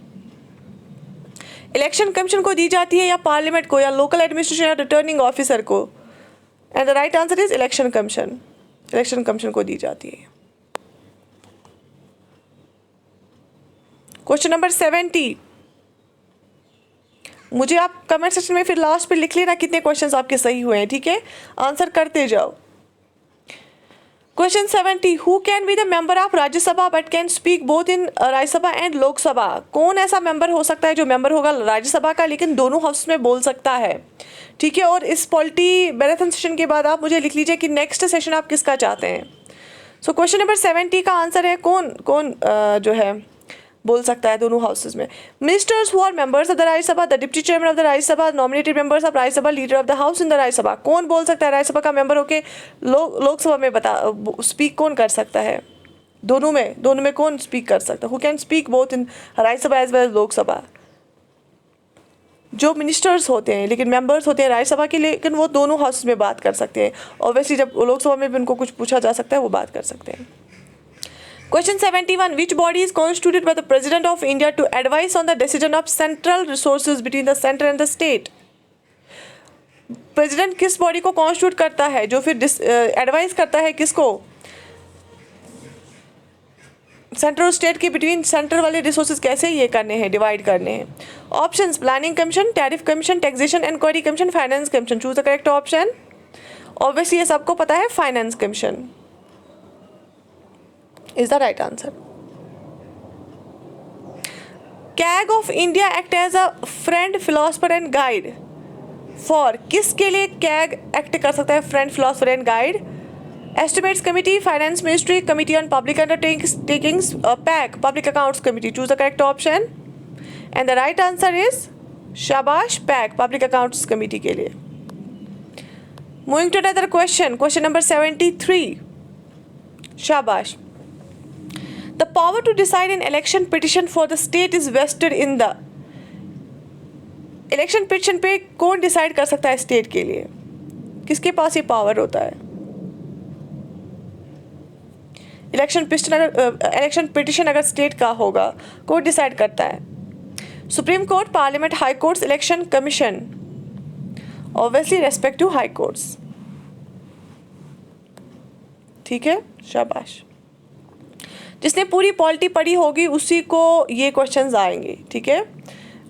election commission को दी जाती है या पार्लियामेंट को या लोकल एडमिनिस्ट्रेशन या रिटर्निंग ऑफिसर को? And the right answer is election commission. Election commission को दी जाती है. Question number 70. मुझे आप कमेंट सेक्शन में फिर लास्ट पे लिख लेना कितने क्वेश्चंस आपके सही हुए हैं. ठीक है, आंसर करते जाओ. Question 70. Who can be the member of Rajya Sabha but can speak both in Rajya Sabha and Lok Sabha? कौन ऐसा मेंबर हो सकता है जो मेंबर होगा राज्यसभा का लेकिन दोनों हाउस में बोल सकता है? ठीक है, और इस पॉलिटी मैराथन सेशन के बाद आप मुझे लिख लीजिए कि नेक्स्ट सेशन आप किसका चाहते हैं. सो क्वेश्चन नंबर 70 का आंसर है कौन जो है बोल सकता है दोनों हाउसेज में? Ministers who are members of the Rajya Sabha, the deputy chairman of the Rajya Sabha, nominated members of Rajya Sabha, leader of the house in the Rajya Sabha. कौन बोल सकता है राज्यसभा का मेंबर होके लोकसभा में स्पीक कौन कर सकता है? दोनों में कौन स्पीक कर सकता है? Who can speak both in Rajya Sabha as well as Lok Sabha? जो मिनिस्टर्स होते हैं लेकिन मेंबर्स होते हैं राज्यसभा के, लेकिन वो दोनों हाउस में बात कर सकते हैं. ऑब्वियसली जब लोकसभा में भी उनको कुछ पूछा जा सकता है वो बात कर सकते हैं. Question 71. Which body is constituted by the President of India to advise on the decision of central resources between the center and the state? President किस बॉडी को कॉन्स्टिट्यूट करता है जो फिर एडवाइस करता है किसको? सेंट्रल और स्टेट के बिटवीन सेंटर वाले रिसोर्सेज कैसे ये करने हैं, डिवाइड करने हैं. Options: planning commission, tariff commission, taxation inquiry commission, finance commission. Choose the correct option. Obviously ये सबको पता है, finance commission is the right answer. CAG of India act as a friend, philosopher and guide for. किसके लिए CAG act कर सकता है friend, philosopher and guide? Estimates Committee, Finance Ministry, Committee on Public Undertakings, PAC, Public Accounts Committee. Choose the correct option. And the right answer is शाबाश, PAC, Public Accounts Committee के लिए. Moving to another question. Question number 73. शाबाश. The power to decide an election petition for the state is vested in the. Election petition पे कौन डिसाइड कर सकता है स्टेट के लिए, किसके पास ये पावर होता है? इलेक्शन पिटिशन अगर स्टेट का होगा, कौन डिसाइड करता है? Supreme court, parliament, high courts, election commission, obviously respective high courts. ठीक है, शाबाश। जिसने पूरी पॉलिटी पढ़ी होगी उसी को ये क्वेश्चंस आएंगे। ठीक है,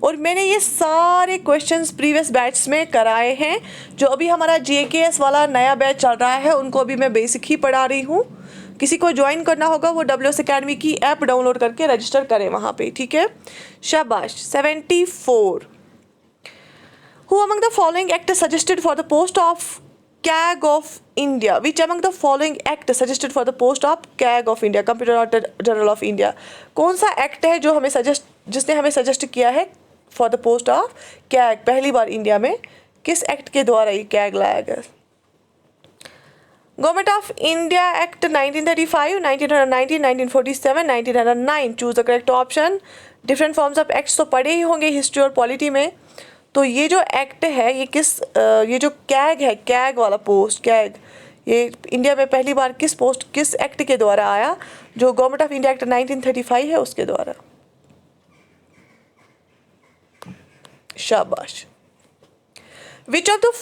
और मैंने ये सारे क्वेश्चंस प्रीवियस बैच में कराए हैं। जो अभी हमारा JKS वाला नया बैच चल रहा है उनको अभी मैं बेसिक ही पढ़ा रही हूँ। किसी को ज्वाइन करना होगा वो WS Academy की ऐप डाउनलोड करके रजिस्टर करें वहाँ पे। ठीक है, शाबाश। 74 Who among the following act suggested for the post of CAG of India? Which among the following act suggested for the post of CAG of India, Comptroller Auditor General of India? कौन सा एक्ट है जो हमें जिसने हमें सजेस्ट किया है for the post of CAG? पहली बार इंडिया में किस एक्ट के द्वारा ये कैग लाया गया? Government of India act 1935, 1919, 1947, 1909। Choose the correct option. Different forms of acts तो पढ़े ही होंगे हिस्ट्री और पॉलिटी में। तो ये जो एक्ट है ये ये जो कैग है, कैग वाला पोस्ट, कैग, ये इंडिया में पहली बार किस एक्ट के द्वारा आया? जो गवर्नमेंट ऑफ इंडिया एक्ट 1935 है उसके द्वारा। शाबाश। Which of the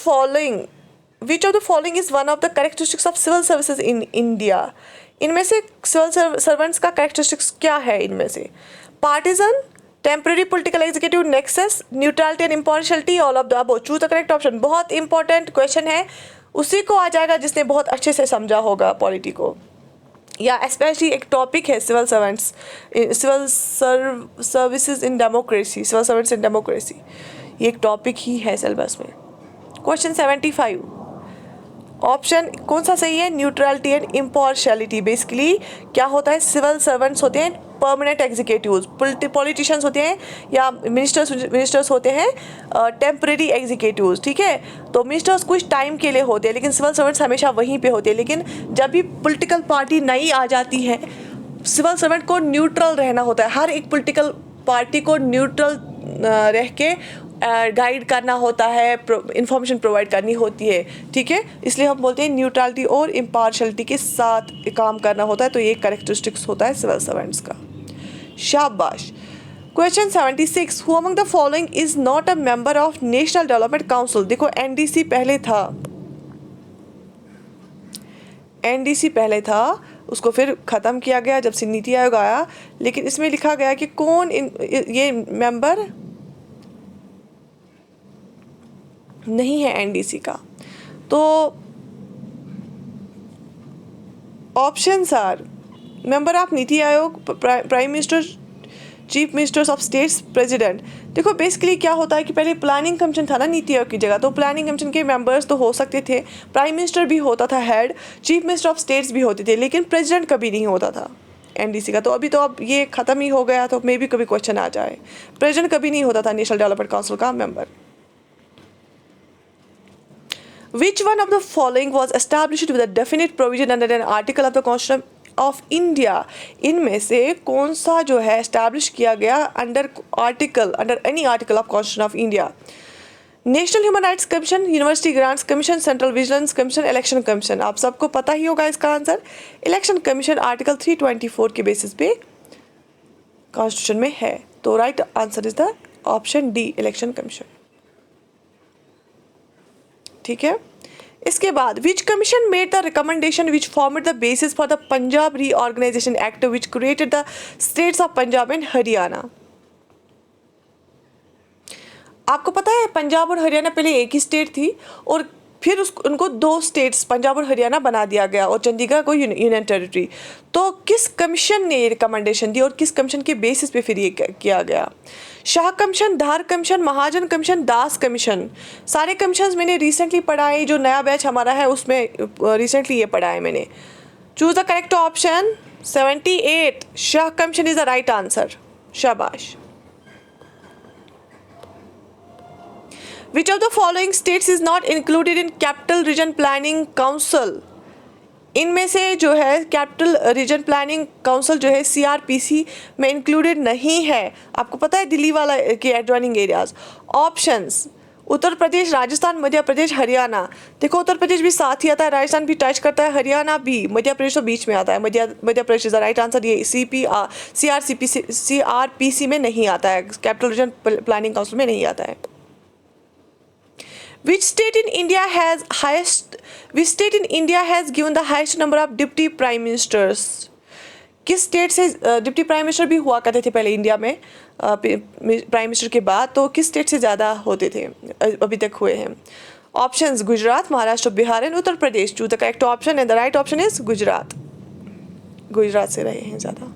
following is one of the characteristics of civil services in India? इनमें से सिविल सर्वेंट्स का कैरेक्टरिस्टिक्स क्या है? इनमें से partisan, temporary political executive, nexus, neutrality and impartiality, all of the above. Choose the correct option. बहुत इंपॉर्टेंट क्वेश्चन है, उसी को आ जाएगा जिसने बहुत अच्छे से समझा होगा पॉलिटी को, या स्पेशली एक टॉपिक है civil servants, civil services in democracy, civil servants in democracy, ये एक टॉपिक ही है सिलेबस में। क्वेश्चन 75 ऑप्शन कौन सा सही है? Neutrality and impartiality. बेसिकली क्या होता है? सिविल सर्वेंट्स होते हैं परमानेंट एग्जीक्यूटिव्स, पॉलिटिशियंस होते हैं या मिनिस्टर्स होते हैं टेम्परेरी एग्जीक्यूटिव्स। ठीक है, तो मिनिस्टर्स कुछ टाइम के लिए होते हैं लेकिन सिविल सर्वेंट्स हमेशा वहीं पे होते हैं। लेकिन जब भी पॉलिटिकल पार्टी नई आ जाती है, सिविल सर्वेंट को न्यूट्रल रहना होता है। हर एक पॉलिटिकल पार्टी को न्यूट्रल रह के गाइड करना होता है, इंफॉर्मेशन प्रोवाइड करनी होती है। ठीक है, इसलिए हम बोलते हैं न्यूट्रलिटी और इम्पार्शियलिटी के साथ काम करना होता है। तो ये कैरेक्टरिस्टिक्स होता है सिविल सर्वेंट्स का। शाबाश। Question 76 who among the following is not a member of national development council? देखो NDC पहले था, NDC पहले था, उसको फिर ख़त्म किया गया जब से नीति आयोग आया। लेकिन इसमें लिखा गया कि कौन ये मेंबर नहीं है NDC का। तो options are member of NITI आयोग, prime minister, chief ministers of states, president. देखो बेसिकली क्या होता है कि पहले प्लानिंग कमीशन था ना नीति आयोग की जगह, तो प्लानिंग कमीशन के मेंबर्स तो हो सकते थे, प्राइम मिनिस्टर भी होता था head, chief minister of states भी होते थे, लेकिन प्रेसिडेंट कभी नहीं होता था NDC का। तो अभी तो अब ये ख़त्म ही हो गया, तो मे भी कभी क्वेश्चन आ जाए। प्रेसिडेंट कभी नहीं होता था नेशनल डेवलपमेंट काउंसिल का member. Which one of the following was established with a definite provision under an article of the Constitution of India? इनमें से कौन सा जो है एस्टैब्लिश किया गया under any article of constitution of India? National human rights commission, university grants commission, central vigilance commission, election commission. आप सबको पता ही होगा इसका आंसर। इलेक्शन कमीशन आर्टिकल 324 के बेसिस पे कॉन्स्टिट्यूशन में है। तो right answer is the option D, election commission. ठीक है, इसके बाद which commission made the recommendation which formed the basis for the Punjab reorganisation act which created the states of Punjab and Haryana? आपको पता है पंजाब और हरियाणा पहले एक ही स्टेट थी और फिर उनको दो स्टेट्स पंजाब और हरियाणा बना दिया गया और चंडीगढ़ को यूनियन टेरिटरी। तो किस कमीशन ने ये रिकमेंडेशन दी और किस कमीशन के बेसिस पे फिर ये किया गया? शाह कमीशन, धार कमीशन, महाजन कमीशन, दास कमीशन। सारे कमीशन मैंने रिसेंटली पढ़ाए, जो नया बैच हमारा है उसमें रिसेंटली ये पढ़ा है मैंने। Choose the correct option. 78 Shah commission is the right answer. शाबाश। Which of the following states is not included in Capital Region Planning Council? इनमें से जो है कैपिटल रीजन प्लानिंग काउंसिल जो है CRPC में इंक्लूडेड नहीं है। आपको पता है दिल्ली वाला के adjoining areas. Options Uttar Pradesh, Rajasthan, Madhya Pradesh, Haryana. देखो उत्तर प्रदेश भी साथ ही आता है, राजस्थान भी टच करता है, हरियाणा भी, मध्य प्रदेश तो बीच में आता है। Madhya Pradesh is the right answer. ये CRPC में नहीं आता है, कैपिटल रीजन प्लानिंग काउंसिल में नहीं आता है। Which state in India has given the highest number of deputy prime ministers? किस स्टेट से डिप्टी प्राइम मिनिस्टर भी हुआ करते थे पहले इंडिया में प्राइम मिनिस्टर के बाद, तो किस स्टेट से ज़्यादा होते थे अभी तक हुए हैं? Options Gujarat, Maharashtra, Bihar and Uttar Pradesh. Choose the correct option and the right option is Gujarat. Gujarat से रहे हैं ज़्यादा।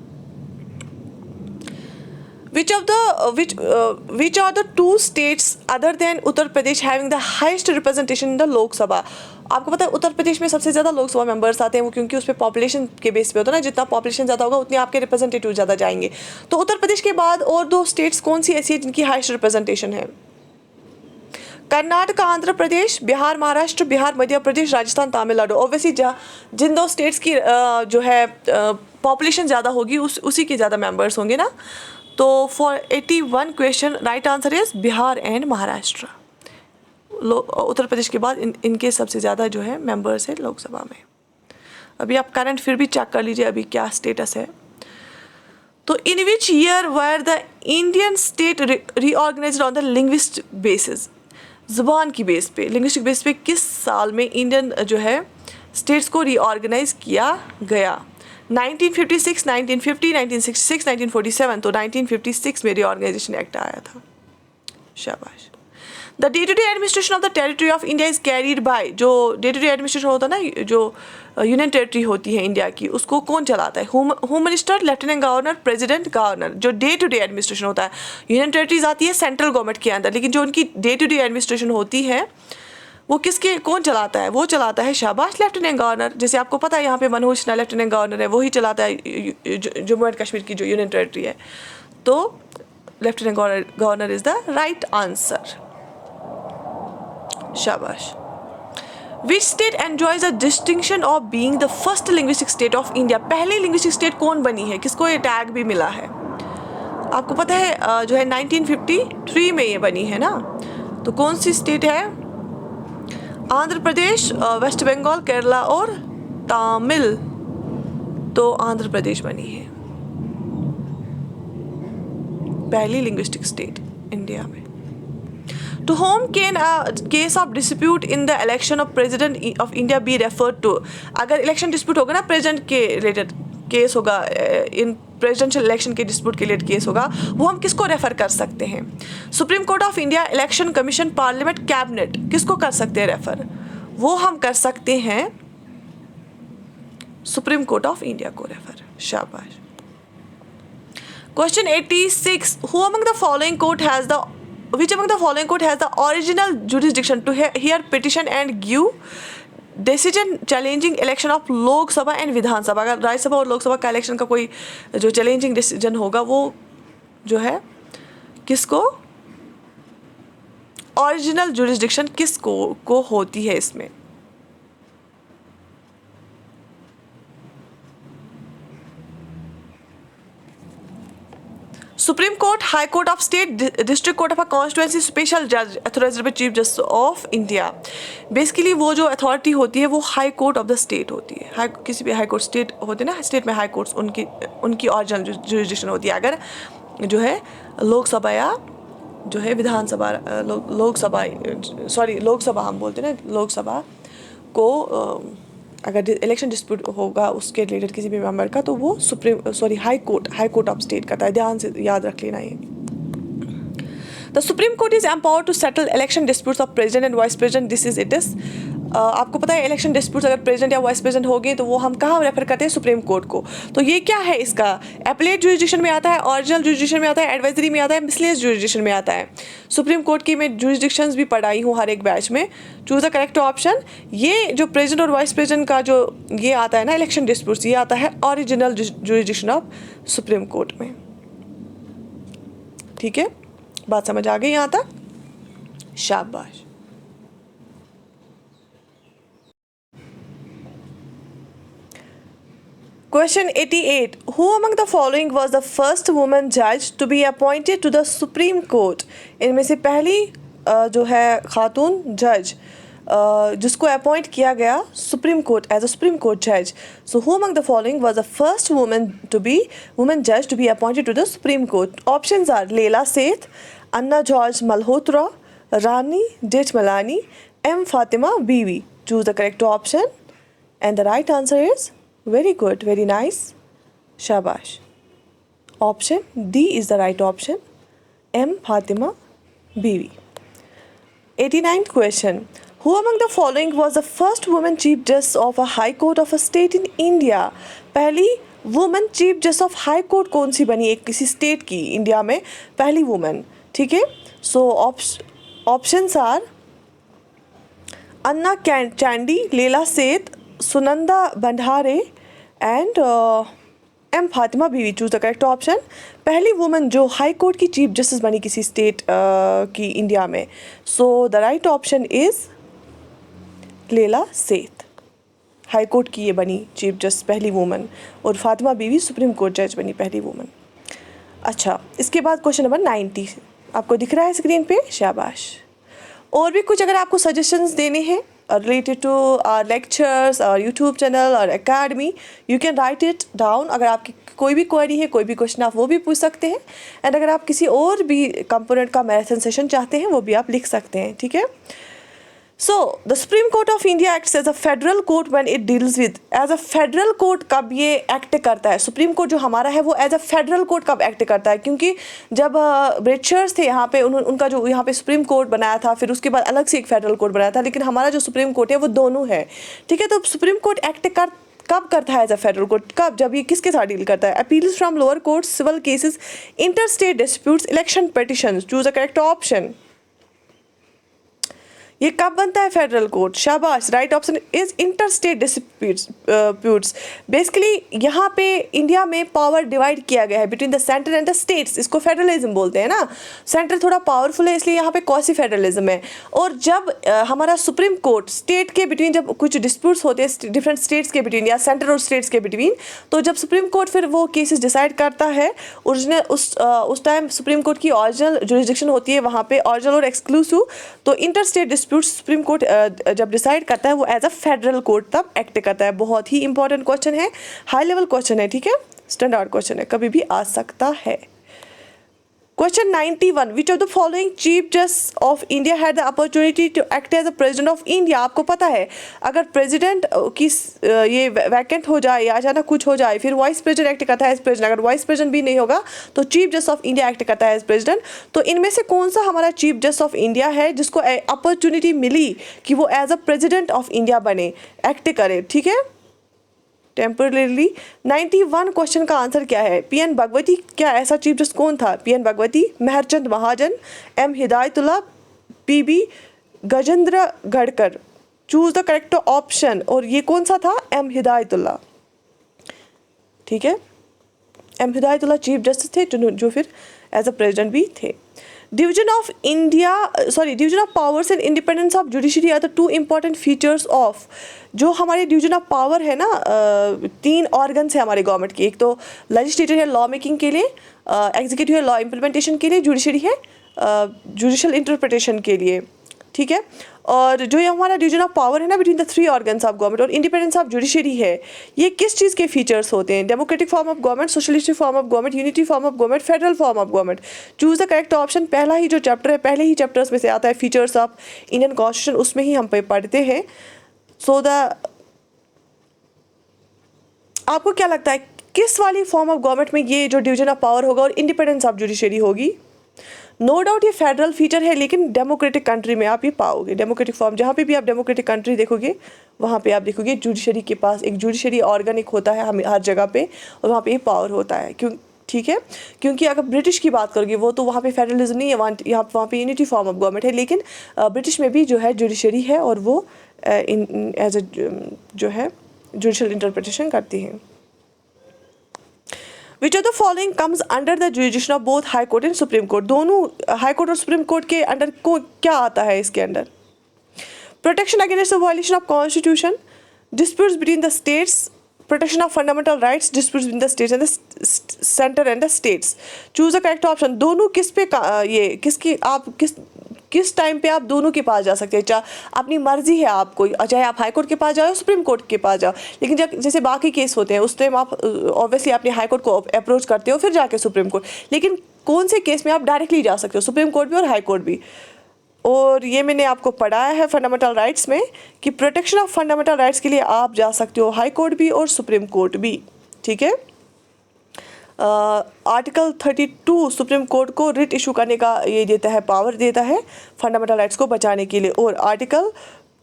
Which are the two states other than Uttar Pradesh having the highest representation in the Lok Sabha? आपको पता है उत्तर प्रदेश में सबसे ज़्यादा लोकसभा मेंबर्स आते हैं, वो क्योंकि उस पर पॉपुलेशन के बेस पे होता है ना, जितना पॉपुलेशन ज़्यादा होगा उतने आपके रिप्रेजेंटेटिव ज़्यादा जाएंगे। तो उत्तर प्रदेश के बाद और दो स्टेट्स कौन सी ऐसी है जिनकी हाईएस्ट रिप्रेजेंटेशन है? कर्नाटक, आंध्र प्रदेश, बिहार, महाराष्ट्र, बिहार, मध्य प्रदेश, राजस्थान, तमिलनाडु। ऑब्वियसली जिन दो स्टेट्स की जो है पॉपुलेशन ज़्यादा होगी उसी के ज़्यादा मेंबर्स होंगे ना। तो for 81 question right answer is Bihar and Maharashtra. Uttar Pradesh के बाद इनके सबसे ज़्यादा जो है मेंबर्स है लोकसभा में। अभी आप करंट फिर भी चेक कर लीजिए अभी क्या स्टेटस है। तो in which year were the Indian state reorganised on the linguistic basis? ज़ुबान की बेस पे, लिंग्विस्टिक बेस पे किस साल में इंडियन जो है स्टेट्स को रीऑर्गेनाइज किया गया? 1956, 1950, 1966, 1947। तो 1956 में रीऑर्गेनाइजेशन एक्ट आया था। शाबाश। The day to day administration of the territory of India is carried by. जो डे टू डे एडमिनिस्ट्रेशन होता है ना, जो यूनियन टेरिटरी होती है इंडिया की, उसको कौन चलाता है? Home minister, lieutenant governor, president, governor. जो डे टू डे एडमिनिस्ट्रेशन होता है, यूनियन टेरिटरीज आती है सेंट्रल गवर्नमेंट के अंदर, लेकिन जो उनकी डे टू डे एडमिनिस्ट्रेशन होती है वो किसके कौन चलाता है? वो चलाता है शाबाश लेफ्टिनेंट गवर्नर। जैसे आपको पता है यहाँ पे मनोज सिन्हा लेफ्टिनेंट गवर्नर है, वही चलाता है जम्मू एंड कश्मीर की जो यूनियन टेरिटरी है। तो lieutenant governor is the right answer. शाबाश। Which state enjoys the distinction of being the first linguistic state of India? पहली लिंग्विस्टिक स्टेट कौन बनी है, किसको ये टैग भी मिला है? आपको पता है जो है 1953 में ये बनी है ना। तो कौन सी स्टेट है? आंध्र प्रदेश, वेस्ट बंगाल, केरला और तमिल। तो आंध्र प्रदेश बनी है पहली लिंग्विस्टिक स्टेट इंडिया में। To whom can case of dispute in the election of president of India be referred to? अगर इलेक्शन डिस्प्यूट होगा ना, प्रेसिडेंट के रिलेटेड केस होगा, इन प्रेसिडेंशियल इलेक्शन के डिस्प्यूट के लिए केस होगा, वो हम किसको रेफर कर सकते हैं? Supreme court of India, election commission, parliament, cabinet. किसको कर सकते हैं रेफर? वो हम कर सकते हैं सुप्रीम कोर्ट ऑफ इंडिया को रेफर। शाबाश। Question 86, who among the following court has the which among the following court has the original jurisdiction to hear petition and give decision challenging election of लोक सभा एंड विधानसभा? अगर राज्यसभा और लोकसभा का इलेक्शन का कोई जो चैलेंजिंग डिसीजन होगा वो जो है किसको ओरिजिनल जुरिस्डिक्शन किसको को होती है इसमें? Supreme court, high court of state, district court of a constituency, special जज authorised by chief justice of India. Basically वो जो अथॉरिटी होती है वो high court of the state होती है। किसी भी हाई कोर्ट स्टेट होते हैं ना, स्टेट में हाई कोर्ट्स, उनकी ओरिजिनल जुरिस्डिक्शन होती है। अगर जो है लोकसभा या जो है विधानसभा, लोकसभा हम बोलते हैं ना, लोकसभा को अगर इलेक्शन डिस्प्यूट होगा उसके रिलेटेड किसी भी मेंबर का, तो वो हाई कोर्ट ऑफ स्टेट करता है। ध्यान से याद रख लेना ये। The supreme court is empowered to settle election disputes of president and vice president. This is it is आपको पता है इलेक्शन डिस्प्यूट्स अगर प्रेसिडेंट या वाइस प्रेसिडेंट हो गए तो वो हम कहाँ रेफर करते हैं? सुप्रीम कोर्ट को। तो ये क्या है इसका? एपलेट जुरिस्डिक्शन में आता है, ओरिजिनल जुरिस्डिक्शन में आता है, एडवाइजरी में आता है, मिसलेनियस जुरिस्डिक्शन में आता है। सुप्रीम कोर्ट की मैं जुरिस्डिक्शंस भी पढ़ाई हूँ हर एक बैच में। Choose the correct option. ये जो प्रेसिडेंट और वाइस प्रेसिडेंट का जो ये आता है ना इलेक्शन डिस्प्यूट्स, ये आता है original jurisdiction of supreme court में। ठीक है, बात समझ आ गई यहाँ तक? शाबाश। Question 88. Who among the following was the first woman judge to be appointed to the Supreme Court? इनमें से पहली जो है खातून जज जिसको अपॉइंट किया गया supreme court as a supreme court जज. So who among the following was the first woman जज to be appointed to the supreme court? Options are लेला सेठ, अन्ना जॉर्ज मल्होत्रा, रानी जेठमलानी, एम फातिमा बीवी. Choose the correct option and the right answer is very good, very nice, शाबाश. Option D is the right option, M Fatima बीवी. 89th question. Who among the following was the first woman chief justice of a high court of a state in India? पहली woman chief justice of high court कौन सी बनी एक किसी स्टेट की इंडिया में पहली woman? ठीक है. So options are अन्ना चांडी, लेला सेठ, सुनंदा भंडारे एंड एम फातिमा बीवी. Choose the correct option. पहली वुमन जो हाई कोर्ट की चीफ जस्टिस बनी किसी स्टेट की इंडिया में. सो द राइट ऑप्शन इज लेला सेठ. हाई कोर्ट की ये बनी चीफ जस्टिस पहली वुमन, और फातिमा बीवी सुप्रीम कोर्ट जज बनी पहली वुमन. अच्छा, इसके बाद क्वेश्चन नंबर 90 आपको दिख रहा है स्क्रीन पे, शाबाश. और भी कुछ अगर आपको सजेशंस देने हैं related to our lectures or YouTube channel or academy, you can write it down. अगर आपकी कोई भी क्वेरी है, कोई भी क्वेश्चन आप वो भी पूछ सकते हैं. एंड अगर आप किसी और भी कंपोनेंट का मैराथन सेशन चाहते हैं वो भी आप लिख सकते हैं. ठीक है. So the Supreme Court of India acts as a federal court when it deals with. As a federal court कब ये एक्ट करता है? सुप्रीम कोर्ट जो हमारा है वो एज अ फेडरल कोर्ट कब एक्ट करता है? क्योंकि जब ब्रिटिशर्स थे यहाँ पे उनका जो यहाँ पे सुप्रीम कोर्ट बनाया था, फिर उसके बाद अलग से एक फेडरल कोर्ट बनाया था, लेकिन हमारा जो सुप्रीम कोर्ट है वो दोनों है. ठीक है. तो सुप्रीम कोर्ट एक्ट कब करता है एज अ फेडरल कोर्ट? कब? जब ये किसके साथ डील करता है? Appeals from lower court, civil cases, inter state disputes, election petitions. Choose the correct option. ये कब बनता है फेडरल कोर्ट? शाबाश. Right option is inter state disputes. Basically यहाँ पे इंडिया में पावर डिवाइड किया गया है between the centre and the states. इसको फेडरलिज्म बोलते हैं ना. सेंटर थोड़ा पावरफुल है, इसलिए यहाँ पे क्वासी फेडरलिज्म है. और जब हमारा सुप्रीम कोर्ट स्टेट के बिटवीन जब कुछ डिस्प्यूट्स होते हैं डिफरेंट स्टेट्स के बिटवीन या सेंटर और स्टेट्स के बिटवीन, तो जब सुप्रीम कोर्ट फिर वो केसेस डिसाइड करता है, ओरिजिनल उस टाइम सुप्रीम कोर्ट की ओरिजिनल जुरिसडिक्शन होती है वहाँ पे, ओरिजिनल और एक्सक्लूसिव. तो inter state disputes supreme court जब डिसाइड करता है वो एज अ फेडरल कोर्ट तब एक्ट करता है. बहुत ही इंपॉर्टेंट क्वेश्चन है, हाई लेवल क्वेश्चन है. ठीक है. स्टैंडर्ड क्वेश्चन है, कभी भी आ सकता है. Question 91. Which of the following Chief Justice of India had the opportunity to act as a President of India? आपको पता है अगर प्रेसिडेंट की ये वैकेंट हो जाए या अचानक कुछ हो जाए, फिर वाइस प्रेसिडेंट एक्ट करता है एज प्रेसिडेंट. अगर वाइस प्रेसिडेंट भी नहीं होगा तो chief justice of India act करता है एज प्रेसिडेंट. तो इनमें से कौन सा हमारा चीफ जस्टिस ऑफ इंडिया है जिसको अपॉर्चुनिटी मिली कि वो as a president of India बने, एक्ट करे? ठीक है. टेम्परली. 91 क्वेश्चन का आंसर क्या है? P N Bhagwati. क्या ऐसा चीफ जस्टिस कौन था? P N Bhagwati, Meherchand Mahajan, M Hidayatullah, P B Gajendragadkar. Choose the correct option. और ये कौन सा था? एम हिदायतुल्ला. ठीक है. एम हिदायतुल्ला चीफ जस्टिस थे जो फिर एज अ प्रेसिडेंट भी थे. Division of powers and independence of judiciary are the two important features of. जो हमारे डिवीजन ऑफ पावर है ना, 3 ऑर्गन्स है हमारे गवर्नमेंट की. एक तो लेजिस्लेटिव है लॉ मेकिंग के लिए, एग्जीक्यूटिव है लॉ इम्प्लीमेंटेशन के लिए, जुडिशरी है जुडिशल इंटरप्रिटेशन के लिए. ठीक है. और जो ये हमारा डिवीजन ऑफ पावर है ना between the 3 organs of government और इंडिपेंडेंस ऑफ जुडिशरी है, ये किस चीज़ के फीचर्स होते हैं? Democratic form of government, socialistic form of government, unity form of government, federal form of government. Choose the correct option. पहला ही जो चैप्टर है, पहले ही चैप्टर्स में से आता है फीचर्स ऑफ इंडियन कॉन्स्टिट्यूशन, उसमें ही हम पढ़ते हैं. सो आपको क्या लगता है किस वाली फॉर्म ऑफ गवर्नमेंट में ये जो डिवीजन ऑफ पावर होगा और इंडिपेंडेंस ऑफ जुडिशरी होगी? नो डाउट ये फेडरल फीचर है, लेकिन डेमोक्रेटिक कंट्री में आप ये पाओगे. डेमोक्रेटिक फॉर्म जहाँ पे भी आप डेमोक्रेटिक कंट्री देखोगे वहाँ पे आप देखोगे जुडिशरी के पास एक जुडिशरी ऑर्गन एक होता है हर जगह पे, और वहाँ पे ये पावर होता है. क्यों? ठीक है. क्योंकि अगर ब्रिटिश की बात करोगे वो तो वहाँ पे फेडरलिज्म नहीं है, वहाँ पे यूनिटी फॉर्म ऑफ गवर्नमेंट है. लेकिन ब्रिटिश में भी जो है जुडिशरी है और वो एज ए जो है जुडिशल इंटरप्रिटेशन करती है. Which of the following comes under the jurisdiction of both High Court and Supreme Court? दोनों हाई कोर्ट और सुप्रीम कोर्ट के अंडर को क्या आता है? इसके under protection against the violation of constitution, disputes between the states, protection of fundamental rights, disputes between the states and the center and the states. Choose the correct option. दोनों किस पे ये किसकी आप किस टाइम पे आप दोनों के पास जा सकते हैं, चाहे अपनी मर्जी है आपको, चाहे आप हाई कोर्ट के पास जाओ, सुप्रीम कोर्ट के पास जाओ, लेकिन जब जैसे बाकी केस होते हैं उस टाइम आप ऑब्वियसली अपने हाई कोर्ट को अप्रोच करते हो फिर जाके सुप्रीम कोर्ट, लेकिन कौन से केस में आप डायरेक्टली जा सकते हो, सुप्रीम कोर्ट भी और हाई कोर्ट भी। और ये मैंने आपको पढ़ाया है फंडामेंटल राइट्स में कि प्रोटेक्शन ऑफ फंडामेंटल राइट्स के लिए आप जा सकते हो हाई कोर्ट भी और सुप्रीम कोर्ट भी, ठीक है। आर्टिकल 32 सुप्रीम कोर्ट को रिट इशू करने का ये देता है, पावर देता है फंडामेंटल राइट्स को बचाने के लिए, और आर्टिकल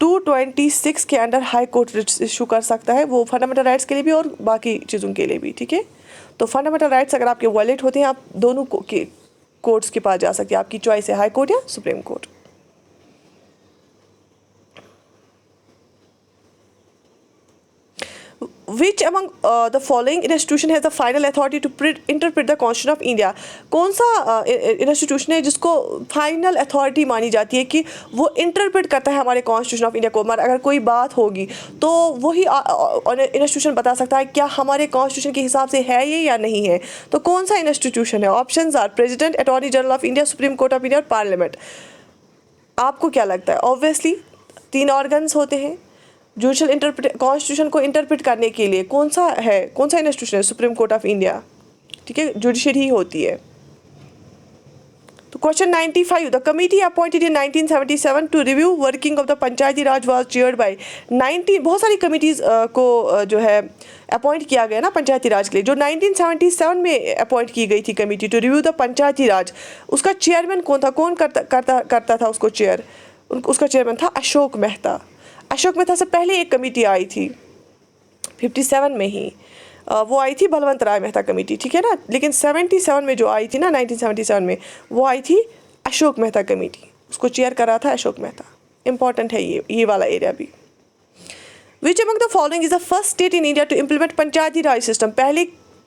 226 के under high court writ issue कर सकता है, वो फंडामेंटल राइट्स के लिए भी और बाकी चीज़ों के लिए भी, ठीक है। तो फंडामेंटल राइट्स अगर आपके वॉलेट होते हैं आप दोनों के कोर्ट्स के पास जा सकते हैं, आपकी चॉइस है हाई कोर्ट या supreme court. Which among the following institution has the final authority to interpret the Constitution of India? कौन सा इंस्टीट्यूशन है जिसको फाइनल अथॉरिटी मानी जाती है कि वो इंटरप्रेट करता है हमारे कॉन्स्टिट्यूशन ऑफ इंडिया को, अगर कोई बात होगी तो वही इंस्टीट्यूशन बता सकता है क्या हमारे कॉन्स्टिट्यूशन के हिसाब से है ये या नहीं है। तो कौन सा इंस्टीट्यूशन है? Options are president, attorney general of India, supreme court of India और पार्लियामेंट। आपको क्या लगता है? ऑब्वियसली 3 ऑर्गन्स होते हैं जुडिशल कॉन्स्टिट्यूशन को इंटरप्रेट करने के लिए। कौन सा इंस्टीट्यूशन है? सुप्रीम कोर्ट ऑफ इंडिया, ठीक है, जुडिशरी ही होती है। तो question 95, the committee appointed in 1977 to review working of the Panchayati Raj was chaired by 19, बहुत सारी कमिटीज़ को जो है अपॉइंट किया गया ना पंचायती राज के लिए, जो 1977 में अपॉइंट की गई थी committee to review the Panchayati राज, उसका चेयरमैन कौन था? कौन करता था उसको चेयर? उसका चेयरमैन था अशोक मेहता। अशोक मेहता से पहले एक कमेटी आई थी 57 में ही, वो आई थी बलवंत राय मेहता कमेटी, ठीक है ना, लेकिन 77 में जो आई थी ना 1977 में वो आई थी अशोक मेहता कमेटी, उसको चेयर कर रहा था अशोक मेहता। इंपॉर्टेंट है ये वाला एरिया भी। Which among the following is the first state in India to implement Panchayati Raj system?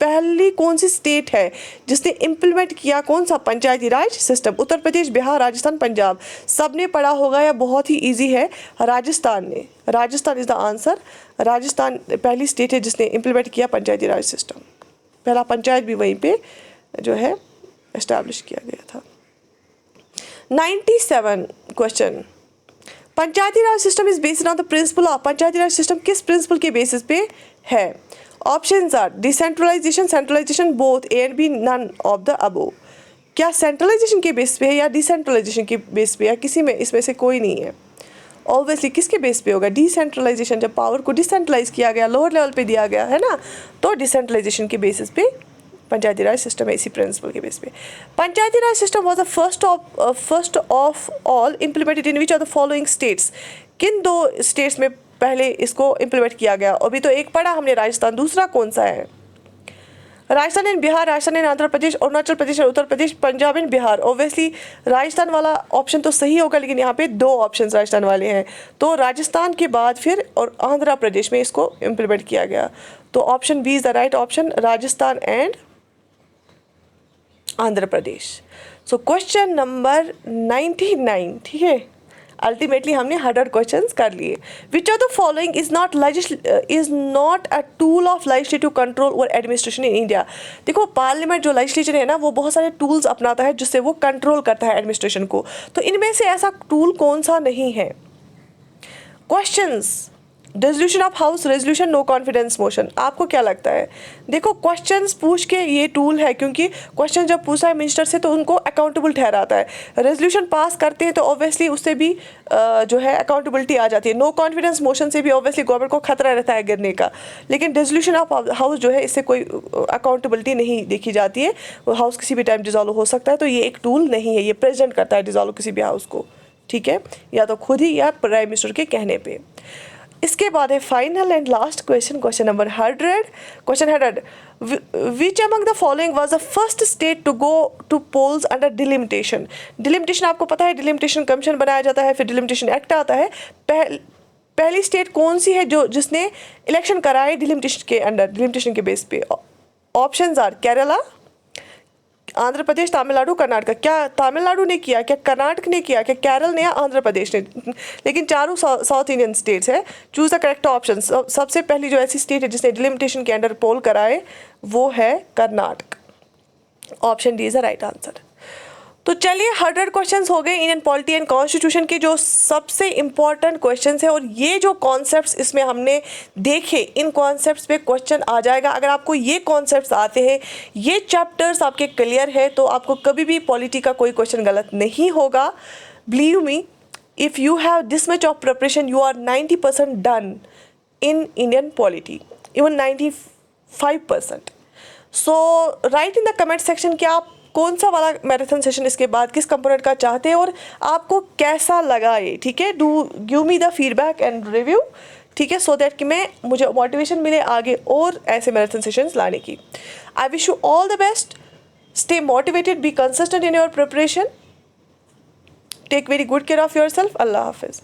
पहली कौन सी स्टेट है जिसने इम्प्लीमेंट किया कौन सा पंचायती राज सिस्टम? उत्तर प्रदेश, बिहार, राजस्थान, पंजाब। सबने पढ़ा होगा या बहुत ही इजी है, राजस्थान ने, Rajasthan is the answer. Rajasthan पहली स्टेट है जिसने इम्प्लीमेंट किया पंचायती राज सिस्टम, पहला पंचायत भी वहीं पे जो है एस्टैब्लिश किया गया था। 97 question, Panchayati Raj system is based on the principle of, Panchayati Raj system किस प्रिंसिपल के बेसिस पे है? Options are decentralisation, centralisation, both, A and B, none of the above. क्या सेंट्रलाइजेशन के बेस पे है या डिसेंट्रलाइजेशन के बेस पे, या किसी में इसमें से कोई नहीं है? ऑब्वियसली किसके बेस पे होगा? डिसेंट्रलाइजेशन, जब पावर को डिसेंट्रलाइज किया गया, लोअर लेवल पे दिया गया है ना, तो डिसेंट्रलाइजेशन के बेसिस पे पंचायती राज सिस्टम है, इसी प्रिंसिपल के बेस पे। Panchayati Raj system was the first of all implemented in which of the following states? किन 2 स्टेट्स में पहले इसको इम्प्लीमेंट किया गया? अभी तो एक पढ़ा हमने राजस्थान, दूसरा कौन सा है? राजस्थान एंड बिहार, राजस्थान एंड आंध्र प्रदेश, अरुणाचल प्रदेश और उत्तर प्रदेश, पंजाब एंड बिहार। ऑब्वियसली राजस्थान वाला ऑप्शन तो सही होगा, लेकिन यहाँ पे 2 ऑप्शन राजस्थान वाले हैं, तो राजस्थान के बाद फिर और आंध्र प्रदेश में इसको इम्प्लीमेंट किया गया। तो option B is the right option, Rajasthan and Andhra Pradesh. So question number 99, ठीक है, अल्टीमेटली हमने 100 क्वेश्चंस कर लिए। Which of the following is not a tool of legislative control और एडमिनिस्ट्रेशन इन इंडिया? देखो पार्लियामेंट जो लेजिस्लेचर है ना वो बहुत सारे टूल्स अपनाता है जिससे वो कंट्रोल करता है एडमिनिस्ट्रेशन को, तो इनमें से ऐसा टूल कौन सा नहीं है? Questions, dissolution of house, resolution, no confidence motion. आपको क्या लगता है? देखो क्वेश्चंस पूछ के ये टूल है, क्योंकि क्वेश्चन जब पूछा है मिनिस्टर से तो उनको अकाउंटेबल ठहराता है। रेजोल्यूशन पास करते हैं तो ऑब्वियसली उससे भी जो है अकाउंटेबिलिटी आ जाती है। नो कॉन्फिडेंस मोशन से भी ऑब्वियसली गवर्नमेंट को खतरा रहता है गिरने का, लेकिन डिसोल्यूशन ऑफ हाउस जो है इससे कोई अकाउंटेबिलिटी नहीं देखी जाती है, वो हाउस किसी भी टाइम डिजॉल्व हो सकता है, तो ये एक टूल नहीं है, ये प्रेसिडेंट करता है डिजॉल्व किसी भी हाउस को, ठीक है, या तो खुद ही या प्राइम मिनिस्टर के कहने पे। इसके बाद है final and last question, question number 100। Question 100, which among the following was the first state to go to polls under delimitation? Delimitation आपको पता है, डिलिमिटेशन कमीशन बनाया जाता है, फिर डिलिमिटेशन एक्ट आता है। पहली स्टेट कौन सी है जिसने इलेक्शन कराए डिलिमिटेशन के अंडर, डिलिमिटेशन के बेस पे? Options are Kerala, Andhra Pradesh, Tamil Nadu, Karnataka. क्या तमिलनाडु ने किया, क्या कर्नाटक ने किया, क्या केरल ने या आंध्र प्रदेश ने? लेकिन चारों साउथ इंडियन स्टेट्स है। Choose the correct option. सबसे पहली जो ऐसी स्टेट है जिसने डिलिमिटेशन के अंडर पोल कराए वो है Karnataka. Option D is the right answer. तो चलिए 100 क्वेश्चंस हो गए इंडियन पॉलिटी एंड कॉन्स्टिट्यूशन के, जो सबसे इंपॉर्टेंट क्वेश्चंस है। और ये जो कॉन्सेप्ट्स इसमें हमने देखे, इन कॉन्सेप्ट्स पे क्वेश्चन आ जाएगा। अगर आपको ये कॉन्सेप्ट्स आते हैं, ये चैप्टर्स आपके क्लियर है, तो आपको कभी भी पॉलिटी का कोई क्वेश्चन गलत नहीं होगा। Believe me, if you have this much of preparation, you are 90% done in Indian polity, even 95%। So write in the comment section कि आप कौन सा वाला मैराथन सेशन इसके बाद किस कंपोनेंट का चाहते हैं और आपको कैसा लगा ये, ठीक है। Do give me the feedback and review, ठीक है, सो दैट कि मुझे मोटिवेशन मिले आगे और ऐसे मैराथन सेशंस लाने की। I wish you all the best, stay motivated, be consistent in your preparation, take very good care of your self. Allah हाफिज़।